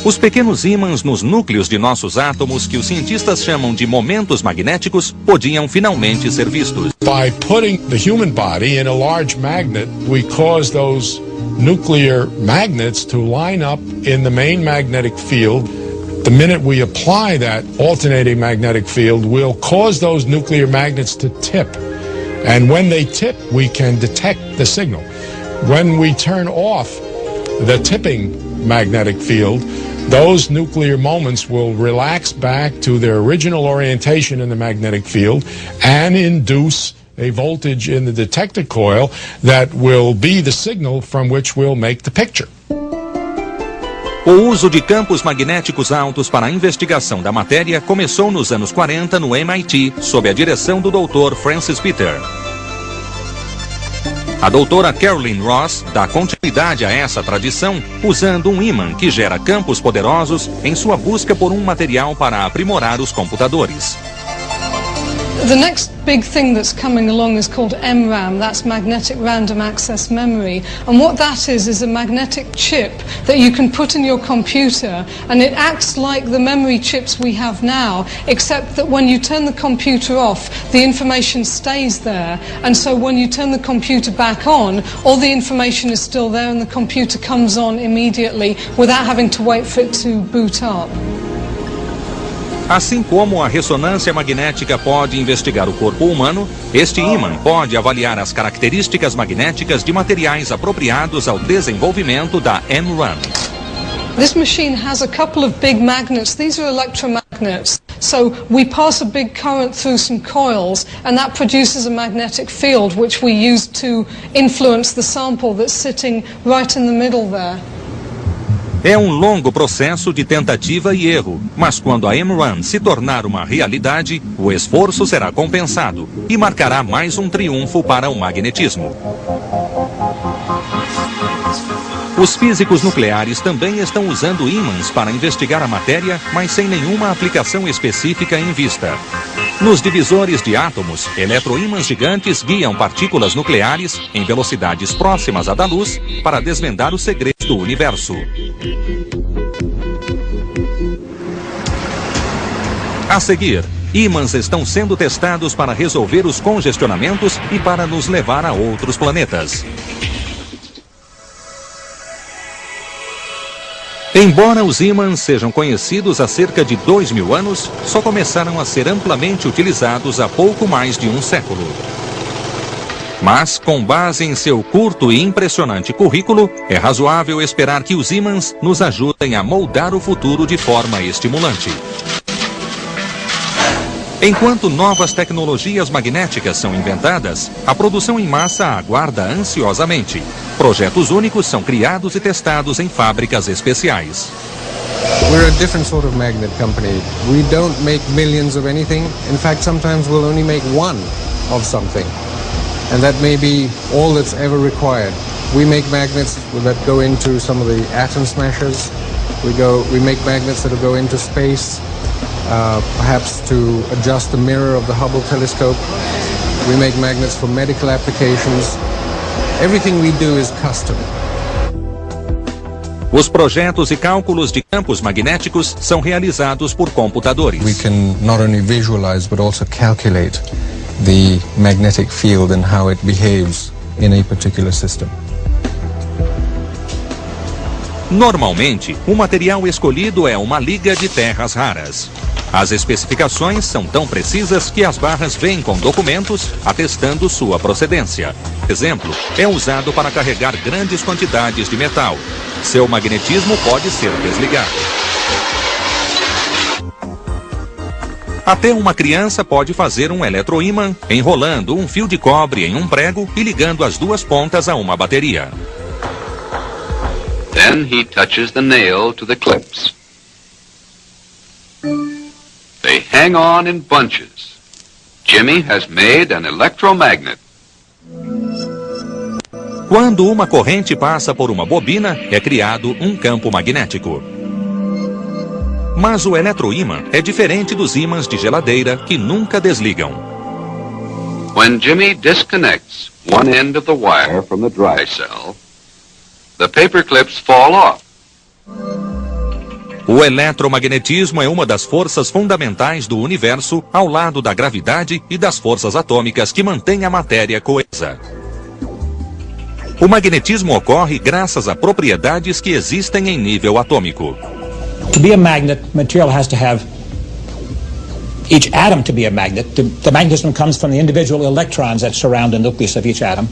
Os pequenos ímãs nos núcleos de nossos átomos, que os cientistas chamam de momentos magnéticos, podiam finalmente ser vistos. By putting the human body in a large magnet, we cause those nuclear magnets to line up in the main magnetic field. The minute we apply that alternating magnetic field, we'll cause those nuclear magnets to tip. And when they tip, we can detect the signal. When we turn off the tipping magnetic field, those nuclear moments will relax back to their original orientation in the magnetic field and induce a voltage in the detector coil that will be the signal from which we'll make the picture. O uso de campos magnéticos altos para a investigação da matéria começou nos anos 40 no MIT, sob a direção do Dr. Francis Peter. A doutora Caroline Ross dá continuidade a essa tradição usando um ímã que gera campos poderosos em sua busca por um material para aprimorar os computadores. The next big thing that's coming along is called MRAM, that's Magnetic Random Access Memory. And what that is a magnetic chip that you can put in your computer, and it acts like the memory chips we have now, except that when you turn the computer off, the information stays there. And so when you turn the computer back on, all the information is still there and the computer comes on immediately without having to wait for it to boot up. Assim como a ressonância magnética pode investigar o corpo humano, este ímã pode avaliar as características magnéticas de materiais apropriados ao desenvolvimento da MRAM. This machine has a couple of big magnets. These are electromagnets. So we pass a big current through some coils and that produces a magnetic field which we use to influence the sample that's sitting right in the middle there. É um longo processo de tentativa e erro, mas quando a MRAM se tornar uma realidade, o esforço será compensado e marcará mais um triunfo para o magnetismo. Os físicos nucleares também estão usando ímãs para investigar a matéria, mas sem nenhuma aplicação específica em vista. Nos divisores de átomos, eletroímãs gigantes guiam partículas nucleares em velocidades próximas à da luz para desvendar os segredos do universo. A seguir, ímãs estão sendo testados para resolver os congestionamentos e para nos levar a outros planetas. Embora os ímãs sejam conhecidos há cerca de 2000 anos, só começaram a ser amplamente utilizados há pouco mais de um século. Mas, com base em seu curto e impressionante currículo, é razoável esperar que os ímãs nos ajudem a moldar o futuro de forma estimulante. Enquanto novas tecnologias magnéticas são inventadas, a produção em massa aguarda ansiosamente. Projetos únicos são criados e testados em fábricas especiais. We're a different sort of magnet company. We don't make millions of anything. In fact, sometimes we'll only make one of something. And that may be all that's ever required. We make magnets that go into some of the atom smashers. We make magnets that will go into space. Perhaps to adjust the mirror of the Hubble telescope. We make magnets for medical applications. Everything we do is custom. Os projetos e cálculos de campos magnéticos são realizados por computadores. We can not only visualize but also calculate the magnetic field and how it behaves in a particular system. Normalmente, o material escolhido é uma liga de terras raras. As especificações são tão precisas que as barras vêm com documentos atestando sua procedência. Exemplo, é usado para carregar grandes quantidades de metal. Seu magnetismo pode ser desligado. Até uma criança pode fazer um eletroímã enrolando um fio de cobre em um prego e ligando as duas pontas a uma bateria. Then he touches the nail to the clips. They hang on in bunches. Jimmy has made an electromagnet. Quando uma corrente passa por uma bobina, é criado um campo magnético. Mas o eletroímã é diferente dos ímãs de geladeira que nunca desligam. When Jimmy disconnects one end of the wire from the dry cell, the paper clips fall off. O eletromagnetismo é uma das forças fundamentais do universo, ao lado da gravidade e das forças atômicas que mantêm a matéria coesa. O magnetismo ocorre graças a propriedades que existem em nível atômico. To be a magnet, material has to have each atom to be a magnet. The magnetism comes from the individual electrons that surround the nucleus of each atom.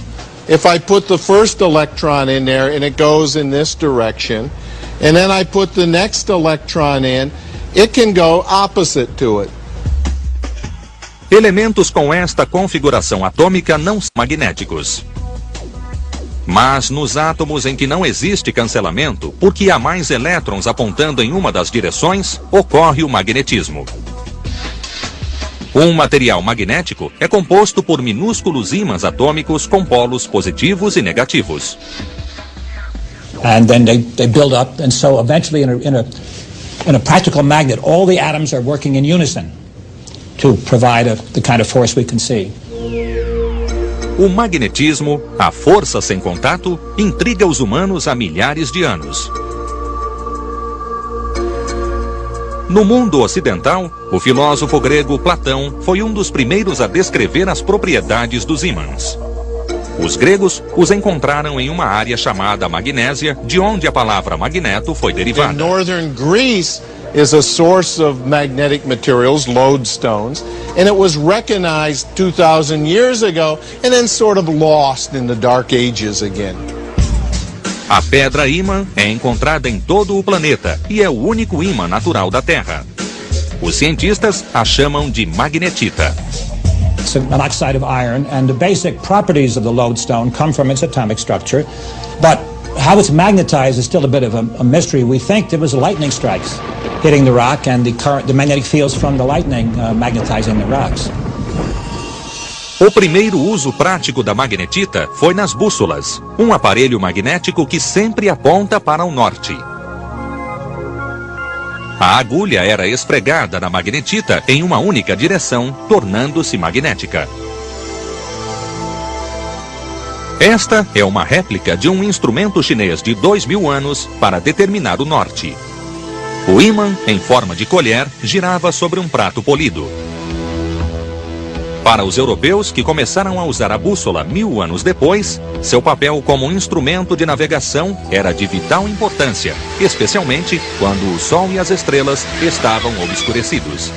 If I put the first electron in there and it goes in this direction, and then I put the next electron in, it can go opposite to it. Elementos com esta configuração atômica não são magnéticos. Mas nos átomos em que não existe cancelamento, porque há mais elétrons apontando em uma das direções, ocorre o magnetismo. Um material magnético é composto por minúsculos ímãs atômicos com polos positivos e negativos. And then they build up, and so eventually in a practical magnet, all the atoms are working in unison to provide the kind of force we can see. O magnetismo, a força sem contato, intriga os humanos há milhares de anos. No mundo ocidental, o filósofo grego Platão foi um dos primeiros a descrever as propriedades dos ímãs. Os gregos os encontraram em uma área chamada Magnésia, de onde a palavra magneto foi derivada. In northern Greece is a source of magnetic materials, lodestones, and it was recognized 2,000 years ago and then sort of lost in the Dark Ages again. A pedra ímã é encontrada em todo o planeta e é o único ímã natural da Terra. Os cientistas a chamam de magnetita. It's an oxide of iron, and the basic properties of the lodestone come from its atomic structure, but how it's magnetized is still a bit of a mystery. We think there was lightning strikes hitting the rock and the magnetic fields from the lightning magnetizing the rocks. O primeiro uso prático da magnetita foi nas bússolas, um aparelho magnético que sempre aponta para o norte. A agulha era esfregada na magnetita em uma única direção, tornando-se magnética. Esta é uma réplica de um instrumento chinês de 2000 anos para determinar o norte. O ímã, em forma de colher, girava sobre um prato polido. Para os europeus que começaram a usar a bússola 1000 anos depois, seu papel como instrumento de navegação era de vital importância, especialmente quando o Sol e as estrelas estavam obscurecidos.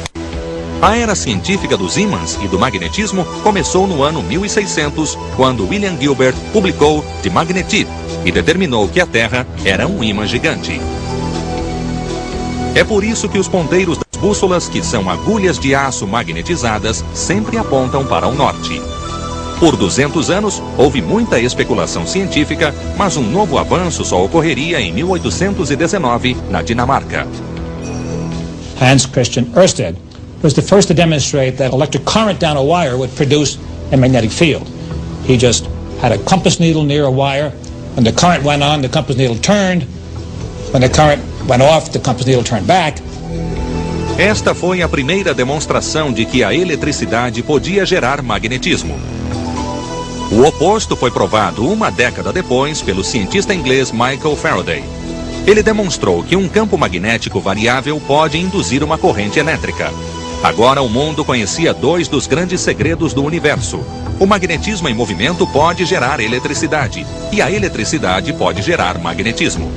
A era científica dos ímãs e do magnetismo começou no ano 1600, quando William Gilbert publicou The Magnetic e determinou que a Terra era um ímã gigante. É por isso que os ponteiros das bússolas, que são agulhas de aço magnetizadas, sempre apontam para o norte. Por 200 anos, houve muita especulação científica, mas um novo avanço só ocorreria em 1819, na Dinamarca. Hans Christian Ørsted was the first to demonstrate that electric current down a wire would produce a magnetic field. He just had a compass needle near a wire. When the current went on, the compass needle turned. When the current went off, the compass needle turned back. Esta foi a primeira demonstração de que a eletricidade podia gerar magnetismo. O oposto foi provado uma década depois pelo cientista inglês Michael Faraday. Ele demonstrou que um campo magnético variável pode induzir uma corrente elétrica. Agora o mundo conhecia dois dos grandes segredos do universo. O magnetismo em movimento pode gerar eletricidade, e a eletricidade pode gerar magnetismo.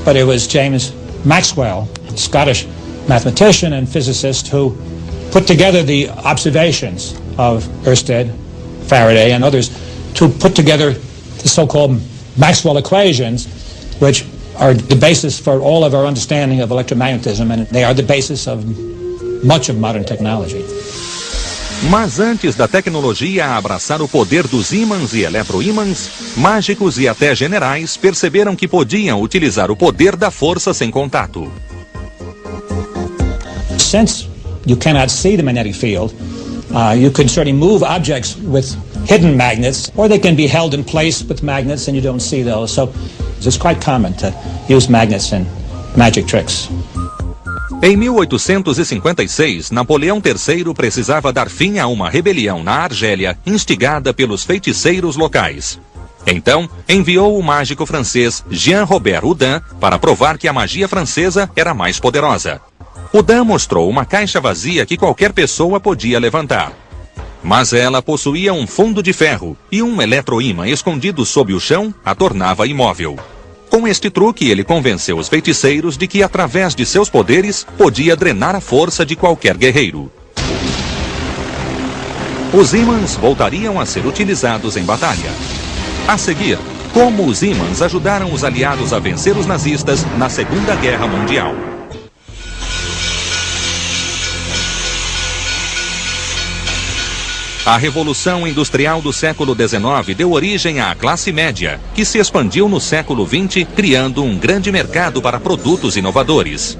But it was James Maxwell, a Scottish mathematician and physicist, who put together the observations of Ørsted, Faraday, and others to put together the so-called Maxwell equations, which are the basis for all of our understanding of electromagnetism, and they are the basis of much of modern technology. Mas antes da tecnologia abraçar o poder dos ímãs e eletroímãs, mágicos e até generais perceberam que podiam utilizar o poder da força sem contato. Since you cannot see the magnetic field, you can certainly move objects with hidden magnets, or they can be held in place with magnets and you don't see those. So it's quite common to use magnets in magic tricks. Em 1856, Napoleão III precisava dar fim a uma rebelião na Argélia, instigada pelos feiticeiros locais. Então, enviou o mágico francês Jean-Robert Houdin para provar que a magia francesa era mais poderosa. Houdin mostrou uma caixa vazia que qualquer pessoa podia levantar. Mas ela possuía um fundo de ferro e um eletroímã escondido sob o chão a tornava imóvel. Com este truque, ele convenceu os feiticeiros de que, através de seus poderes, podia drenar a força de qualquer guerreiro. Os ímãs voltariam a ser utilizados em batalha. A seguir, como os ímãs ajudaram os aliados a vencer os nazistas na Segunda Guerra Mundial. A Revolução Industrial do século XIX deu origem à classe média, que se expandiu no século XX, criando um grande mercado para produtos inovadores.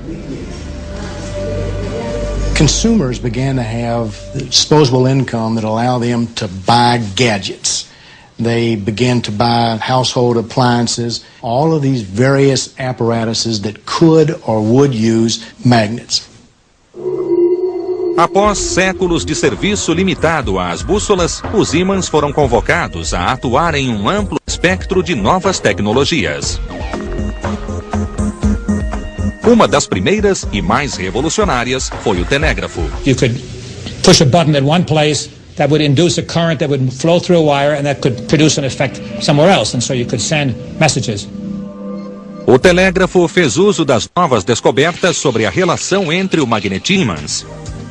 Consumers began to have disposable income that allowed them to buy gadgets. They began to buy household appliances, all of these various apparatuses that could or would use magnets. Após séculos de serviço limitado às bússolas, os ímãs foram convocados a atuar em um amplo espectro de novas tecnologias. Uma das primeiras e mais revolucionárias foi o telégrafo. You could push a button at one place that would induce a current that would flow through a wire and that could produce an effect somewhere else, and so you could send messages. O telégrafo fez uso das novas descobertas sobre a relação entre o magnetismo e ímãs.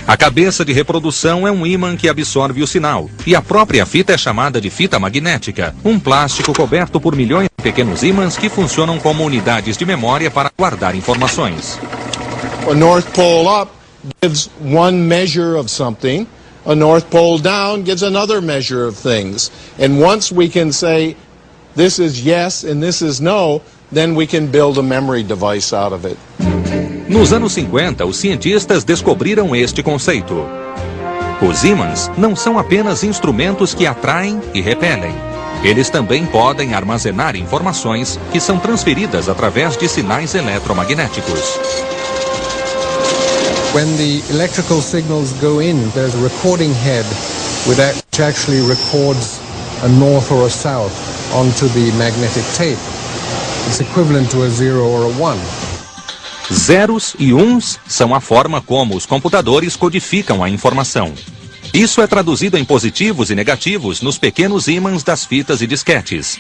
A cabeça de reprodução é um ímã que absorve o sinal, e a própria fita é chamada de fita magnética, um plástico coberto por milhões de pequenos ímãs que funcionam como unidades de memória para guardar informações. A North Pole up gives one measure of something, a North Pole down gives another measure of things. And once we can say this is yes and this is no, then we can build a memory device out of it. Nos anos 50, os cientistas descobriram este conceito. Os ímãs não são apenas instrumentos que atraem e repelem. Eles também podem armazenar informações que são transferidas através de sinais eletromagnéticos. When the electrical signals go in, there's a recording head which actually records a north or a south onto the magnetic tape. It's equivalent to a 0 or a 1. Zeros e uns são a forma como os computadores codificam a informação. Isso é traduzido em positivos e negativos nos pequenos ímãs das fitas e disquetes.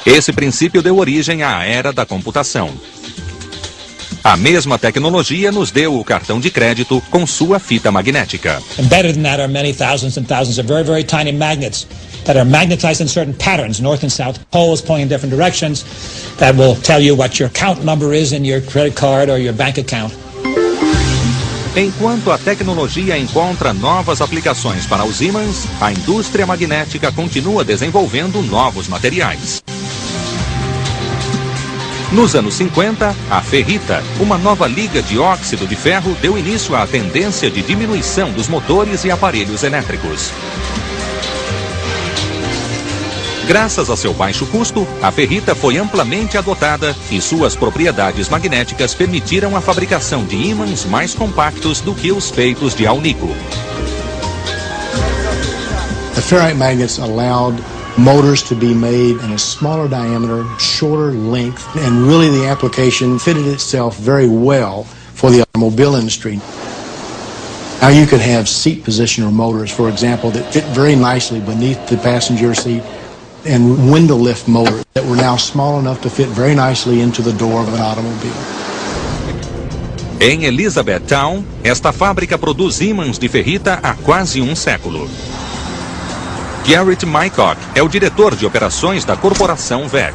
Esse princípio deu origem à era da computação. A mesma tecnologia nos deu o cartão de crédito com sua fita magnética. Embedded in that are many thousands and thousands of very, very tiny magnets that are magnetized in certain patterns, north and south poles pointing in different directions, that will tell you what your account number is in your credit card or your bank account. Enquanto a tecnologia encontra novas aplicações para os ímãs, a indústria magnética continua desenvolvendo novos materiais. Nos anos 50, a ferrita, uma nova liga de óxido de ferro, deu início à tendência de diminuição dos motores e aparelhos elétricos. Graças a seu baixo custo, a ferrita foi amplamente adotada e suas propriedades magnéticas permitiram a fabricação de ímãs mais compactos do que os feitos de alnico. The ferrite magnets allowed motors to be made in a smaller diameter, shorter length, and really the application fitted itself very well for the automobile industry. Now you could have seat positioner motors, for example, that fit very nicely beneath the passenger seat, and window lift motors that were now small enough to fit very nicely into the door of an automobile. Em Elizabethtown, esta fábrica produz ímãs de ferrita há quase um século. Garrett Mycock é o diretor de operações da corporação VEC.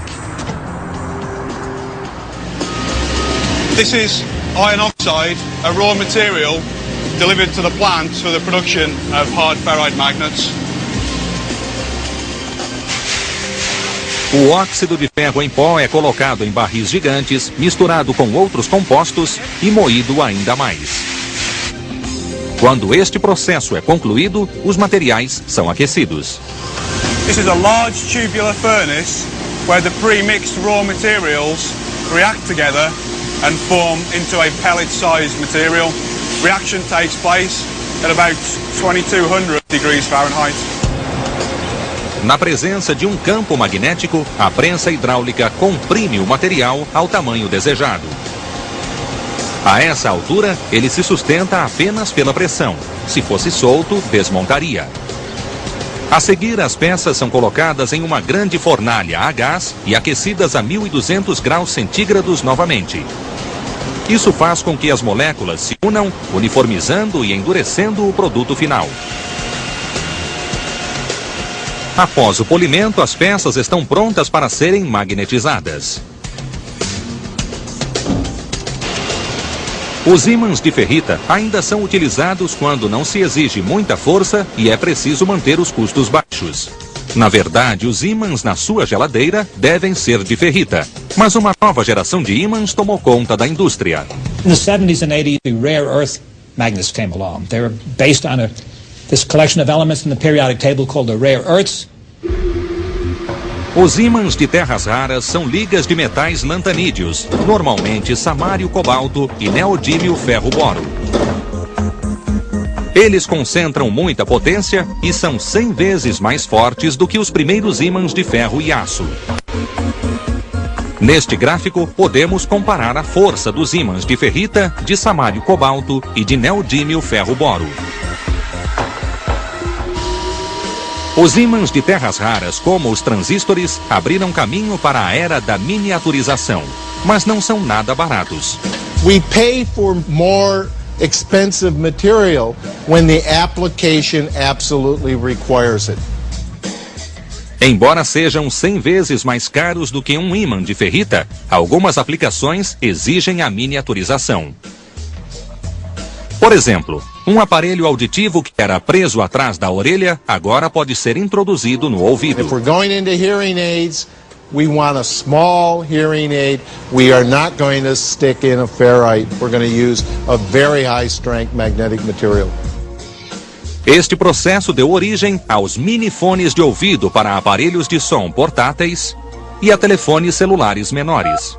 This is iron oxide, a raw material delivered to the plant for the production of hard ferrite magnets. O óxido de ferro em pó é colocado em barris gigantes, misturado com outros compostos e moído ainda mais. Quando este processo é concluído, os materiais são aquecidos. This is a large tubular furnace where the pre-mixed raw materials react together and form into a pellet-sized material. Reaction takes place at about 2200 degrees Fahrenheit. Na presença de um campo magnético, a prensa hidráulica comprime o material ao tamanho desejado. A essa altura, ele se sustenta apenas pela pressão. Se fosse solto, desmontaria. A seguir, as peças são colocadas em uma grande fornalha a gás e aquecidas a 1200 graus centígrados novamente. Isso faz com que as moléculas se unam, uniformizando e endurecendo o produto final. Após o polimento, as peças estão prontas para serem magnetizadas. Os ímãs de ferrita ainda são utilizados quando não se exige muita força e é preciso manter os custos baixos. Na verdade, os ímãs na sua geladeira devem ser de ferrita, mas uma nova geração de ímãs tomou conta da indústria. In the 70s and 80s, the rare earth magnets came along. They were based on this collection of elements in the periodic table called the rare earths. Os ímãs de terras raras são ligas de metais lantanídeos, normalmente samário cobalto e neodímio ferro boro. Eles concentram muita potência e são 100 vezes mais fortes do que os primeiros ímãs de ferro e aço. Neste gráfico, podemos comparar a força dos ímãs de ferrita, de samário cobalto e de neodímio ferro boro. Os ímãs de terras raras, como os transistores, abriram caminho para a era da miniaturização, mas não são nada baratos. We pay for more expensive material when the application absolutely requires it. Embora sejam 100 vezes mais caros do que um ímã de ferrita, algumas aplicações exigem a miniaturização. Por exemplo, um aparelho auditivo que era preso atrás da orelha agora pode ser introduzido no ouvido. If we're going into hearing aids, we want a small hearing aid. We are not going to stick in a ferrite. We're going to use a very high strength magnetic material. Este processo deu origem aos minifones de ouvido para aparelhos de som portáteis e a telefones celulares menores.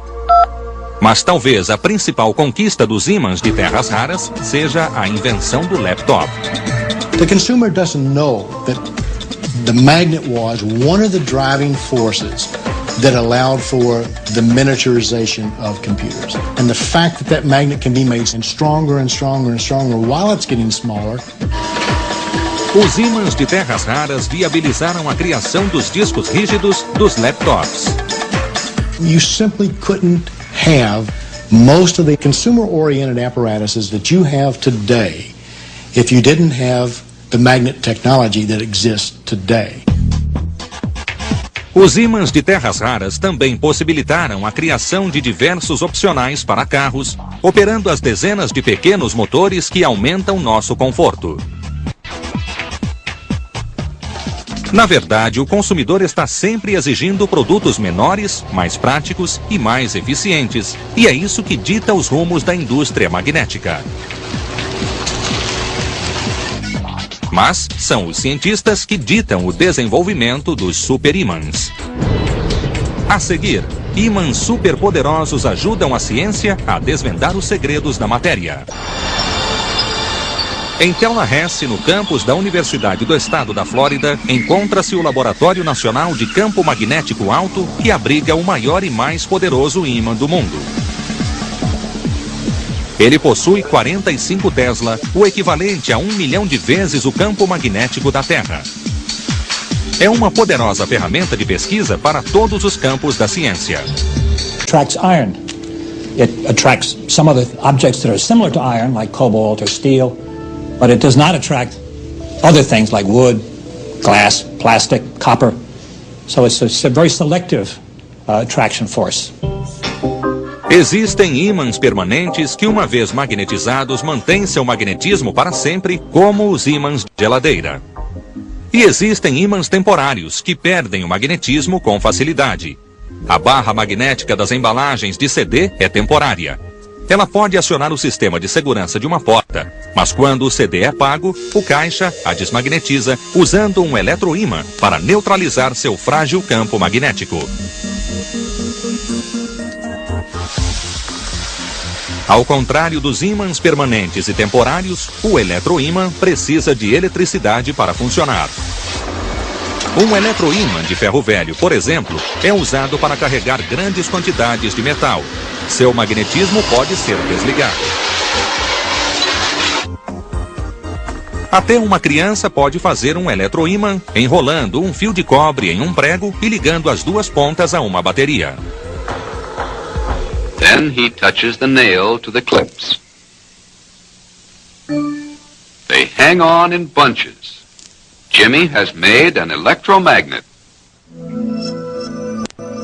Mas talvez a principal conquista dos ímãs de terras raras seja a invenção do laptop. The consumer doesn't know that the magnet was one of the driving forces that allowed for the miniaturization of computers. And the fact that that magnet can be made stronger and stronger and stronger while it's getting smaller. Os ímãs de terras raras viabilizaram a criação dos discos rígidos dos laptops. You simply couldn't have most of the consumer-oriented apparatuses that you have today if you didn't have the magnet technology that exists today. Os ímãs de terras raras também possibilitaram a criação de diversos opcionais para carros, operando as dezenas de pequenos motores que aumentam nosso conforto. Na verdade, o consumidor está sempre exigindo produtos menores, mais práticos e mais eficientes, e é isso que dita os rumos da indústria magnética. Mas são os cientistas que ditam o desenvolvimento dos superímãs. A seguir, ímãs superpoderosos ajudam a ciência a desvendar os segredos da matéria. Em Tallahassee, no campus da Universidade do Estado da Flórida, encontra-se o Laboratório Nacional de Campo Magnético Alto, que abriga o maior e mais poderoso ímã do mundo. Ele possui 45 Tesla, o equivalente a 1 milhão de vezes o campo magnético da Terra. É uma poderosa ferramenta de pesquisa para todos os campos da ciência. Attracts iron. It attracts some of the objects that are similar to iron, like cobalt or steel, but it does not attract other things like wood, glass, plastic, copper. So it's a very selective attraction force. Existem ímãs permanentes que, uma vez magnetizados, mantêm seu magnetismo para sempre, como os ímãs de geladeira. E existem ímãs temporários que perdem o magnetismo com facilidade. A barra magnética das embalagens de CD é temporária. Ela pode acionar o sistema de segurança de uma porta, mas quando o CD é pago, o caixa a desmagnetiza usando um eletroímã para neutralizar seu frágil campo magnético. Ao contrário dos ímãs permanentes e temporários, o eletroímã precisa de eletricidade para funcionar. Um eletroímã de ferro velho, por exemplo, é usado para carregar grandes quantidades de metal. Seu magnetismo pode ser desligado. Até uma criança pode fazer um eletroímã enrolando um fio de cobre em um prego e ligando as duas pontas a uma bateria. Then he touches the nail to the clips. They hang on in bunches. Jimmy has made an electromagnet.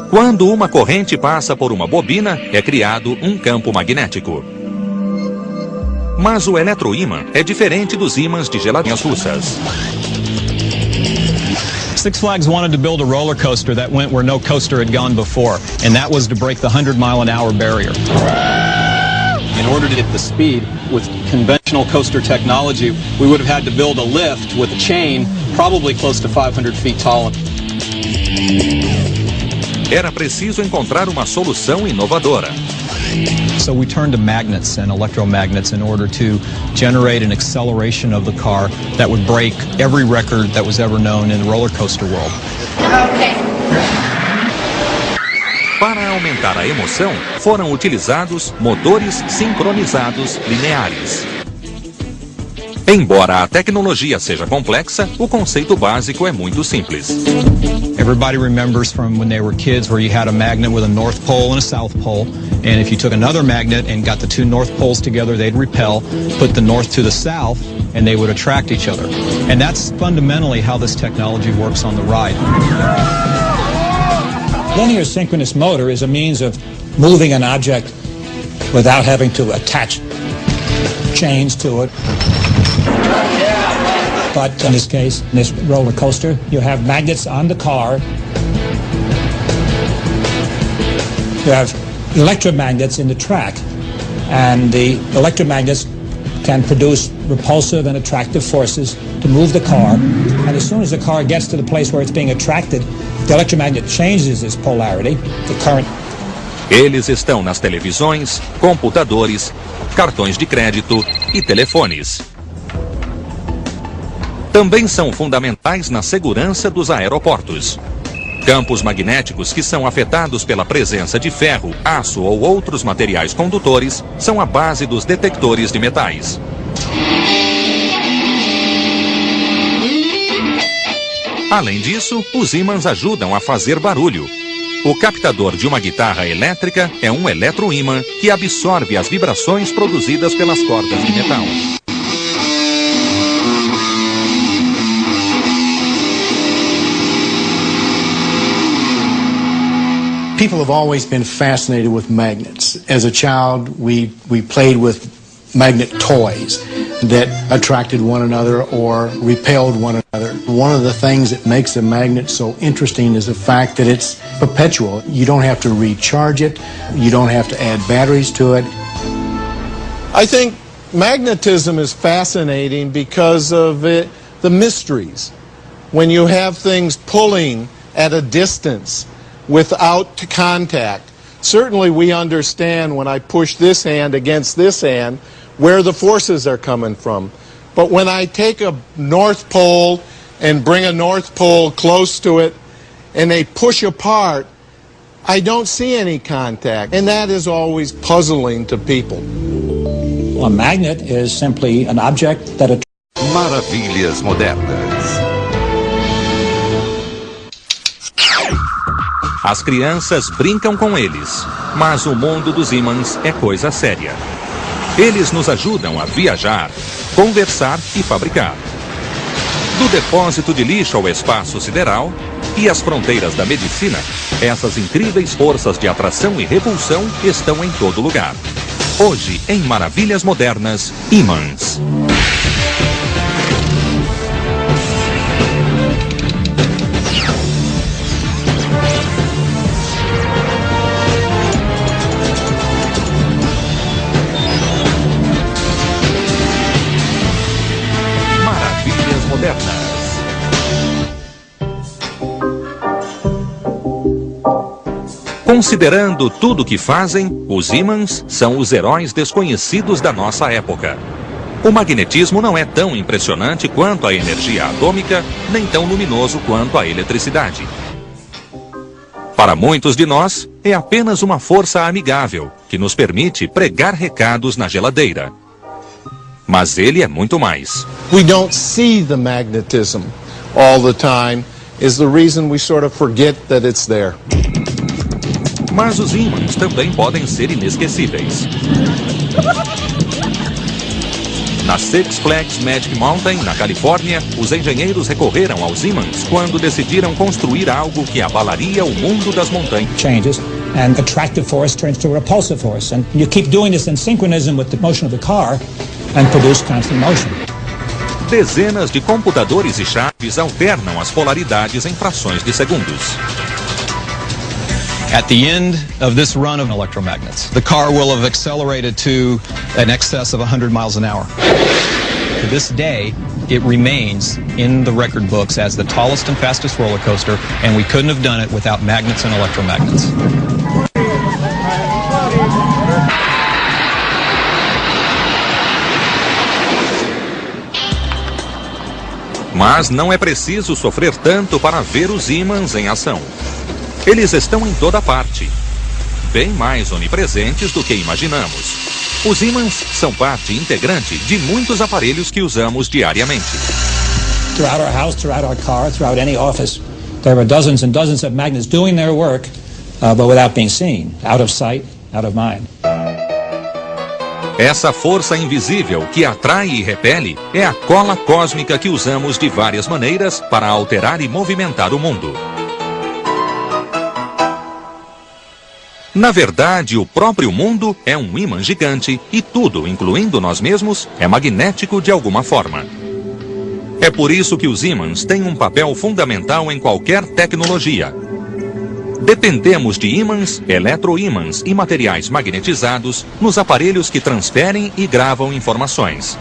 Quando uma corrente passa por uma bobina, é criado um campo magnético. Mas o eletroímã é diferente dos ímãs de geladinhas russas. Six Flags wanted to build a roller coaster that went where no coaster had gone before, and that was to break the 100-mile-an-hour barrier. In order to get the speed with conventional coaster technology, we would have had to build a lift with a chain probably close to 500 feet tall. Era preciso encontrar uma solução inovadora. So we turned to magnets and electromagnets in order to generate an acceleration of the car that would break every record that was ever known in the roller coaster world. Okay. Para aumentar a emoção, foram utilizados motores sincronizados lineares. Embora a tecnologia seja complexa, o conceito básico é muito simples. Everybody remembers from when they were kids where you had a magnet with a north pole and a south pole, and if you took another magnet and got the two north poles together, they'd repel, put the north to the south, and they would attract each other. And that's fundamentally how this technology works on the ride. Linear synchronous motor is a means of moving an object without having to attach chains to it. But in this case, in this roller coaster, you have magnets on the car. You have electromagnets in the track, and the electromagnets can produce repulsive and attractive forces to move the car, and as soon as the car gets to the place where it's being attracted, the electromagnet changes its polarity, the current. Eles estão nas televisões, computadores, cartões de crédito e telefones. Também são fundamentais na segurança dos aeroportos. Campos magnéticos que são afetados pela presença de ferro, aço ou outros materiais condutores são a base dos detectores de metais. Além disso, os ímãs ajudam a fazer barulho. O captador de uma guitarra elétrica é um eletroímã que absorve as vibrações produzidas pelas cordas de metal. People have always been fascinated with magnets. As a child, we played with magnet toys that attracted one another or repelled one another. One of the things that makes a magnet so interesting is the fact that it's perpetual. You don't have to recharge it. You don't have to add batteries to it. I think magnetism is fascinating because of the mysteries. When you have things pulling at a distance without contact. Certainly we understand when I push this hand against this hand where the forces are coming from. But when I take a North Pole and bring a North Pole close to it and they push apart, I don't see any contact. And that is always puzzling to people. Well, a magnet is simply an object that Maravilhas modernas. As crianças brincam com eles, mas o mundo dos ímãs é coisa séria. Eles nos ajudam a viajar, conversar e fabricar. Do depósito de lixo ao espaço sideral e às fronteiras da medicina, essas incríveis forças de atração e repulsão estão em todo lugar. Hoje, em Maravilhas Modernas, ímãs. Considerando tudo o que fazem, os ímãs são os heróis desconhecidos da nossa época. O magnetismo não é tão impressionante quanto a energia atômica, nem tão luminoso quanto a eletricidade. Para muitos de nós, é apenas uma força amigável que nos permite pregar recados na geladeira. Mas ele é muito mais. We don't see the magnetism all the time is the reason we sort of forget that it's there. Mas os ímãs também podem ser inesquecíveis. Na Six Flags Magic Mountain, na Califórnia, os engenheiros recorreram aos ímãs quando decidiram construir algo que abalaria o mundo das montanhas. Changes, and attractive force turns to a repulsive force, and you keep doing this in synchronism with the motion of the car and produce constant motion. Dezenas de computadores e chaves alternam as polaridades em frações de segundos. At the end of this run of electromagnets, the car will have accelerated to an excess of 100 miles an hour. To this day, it remains in the record books as the tallest and fastest roller coaster, and we couldn't have done it without magnets and electromagnets. Mas não é preciso sofrer tanto para ver os ímãs em ação. Eles estão em toda parte, bem mais onipresentes do que imaginamos. Os ímãs são parte integrante de muitos aparelhos que usamos diariamente. Throughout our house, throughout our car, throughout any office, there are dozens and dozens of magnets doing their work, but without being seen, out of sight, out of mind. Essa força invisível que atrai e repele é a cola cósmica que usamos de várias maneiras para alterar e movimentar o mundo. Na verdade, o próprio mundo é um ímã gigante e tudo, incluindo nós mesmos, é magnético de alguma forma. É por isso que os ímãs têm um papel fundamental em qualquer tecnologia. Dependemos de ímãs, eletroímãs e materiais magnetizados nos aparelhos que transferem e gravam informações.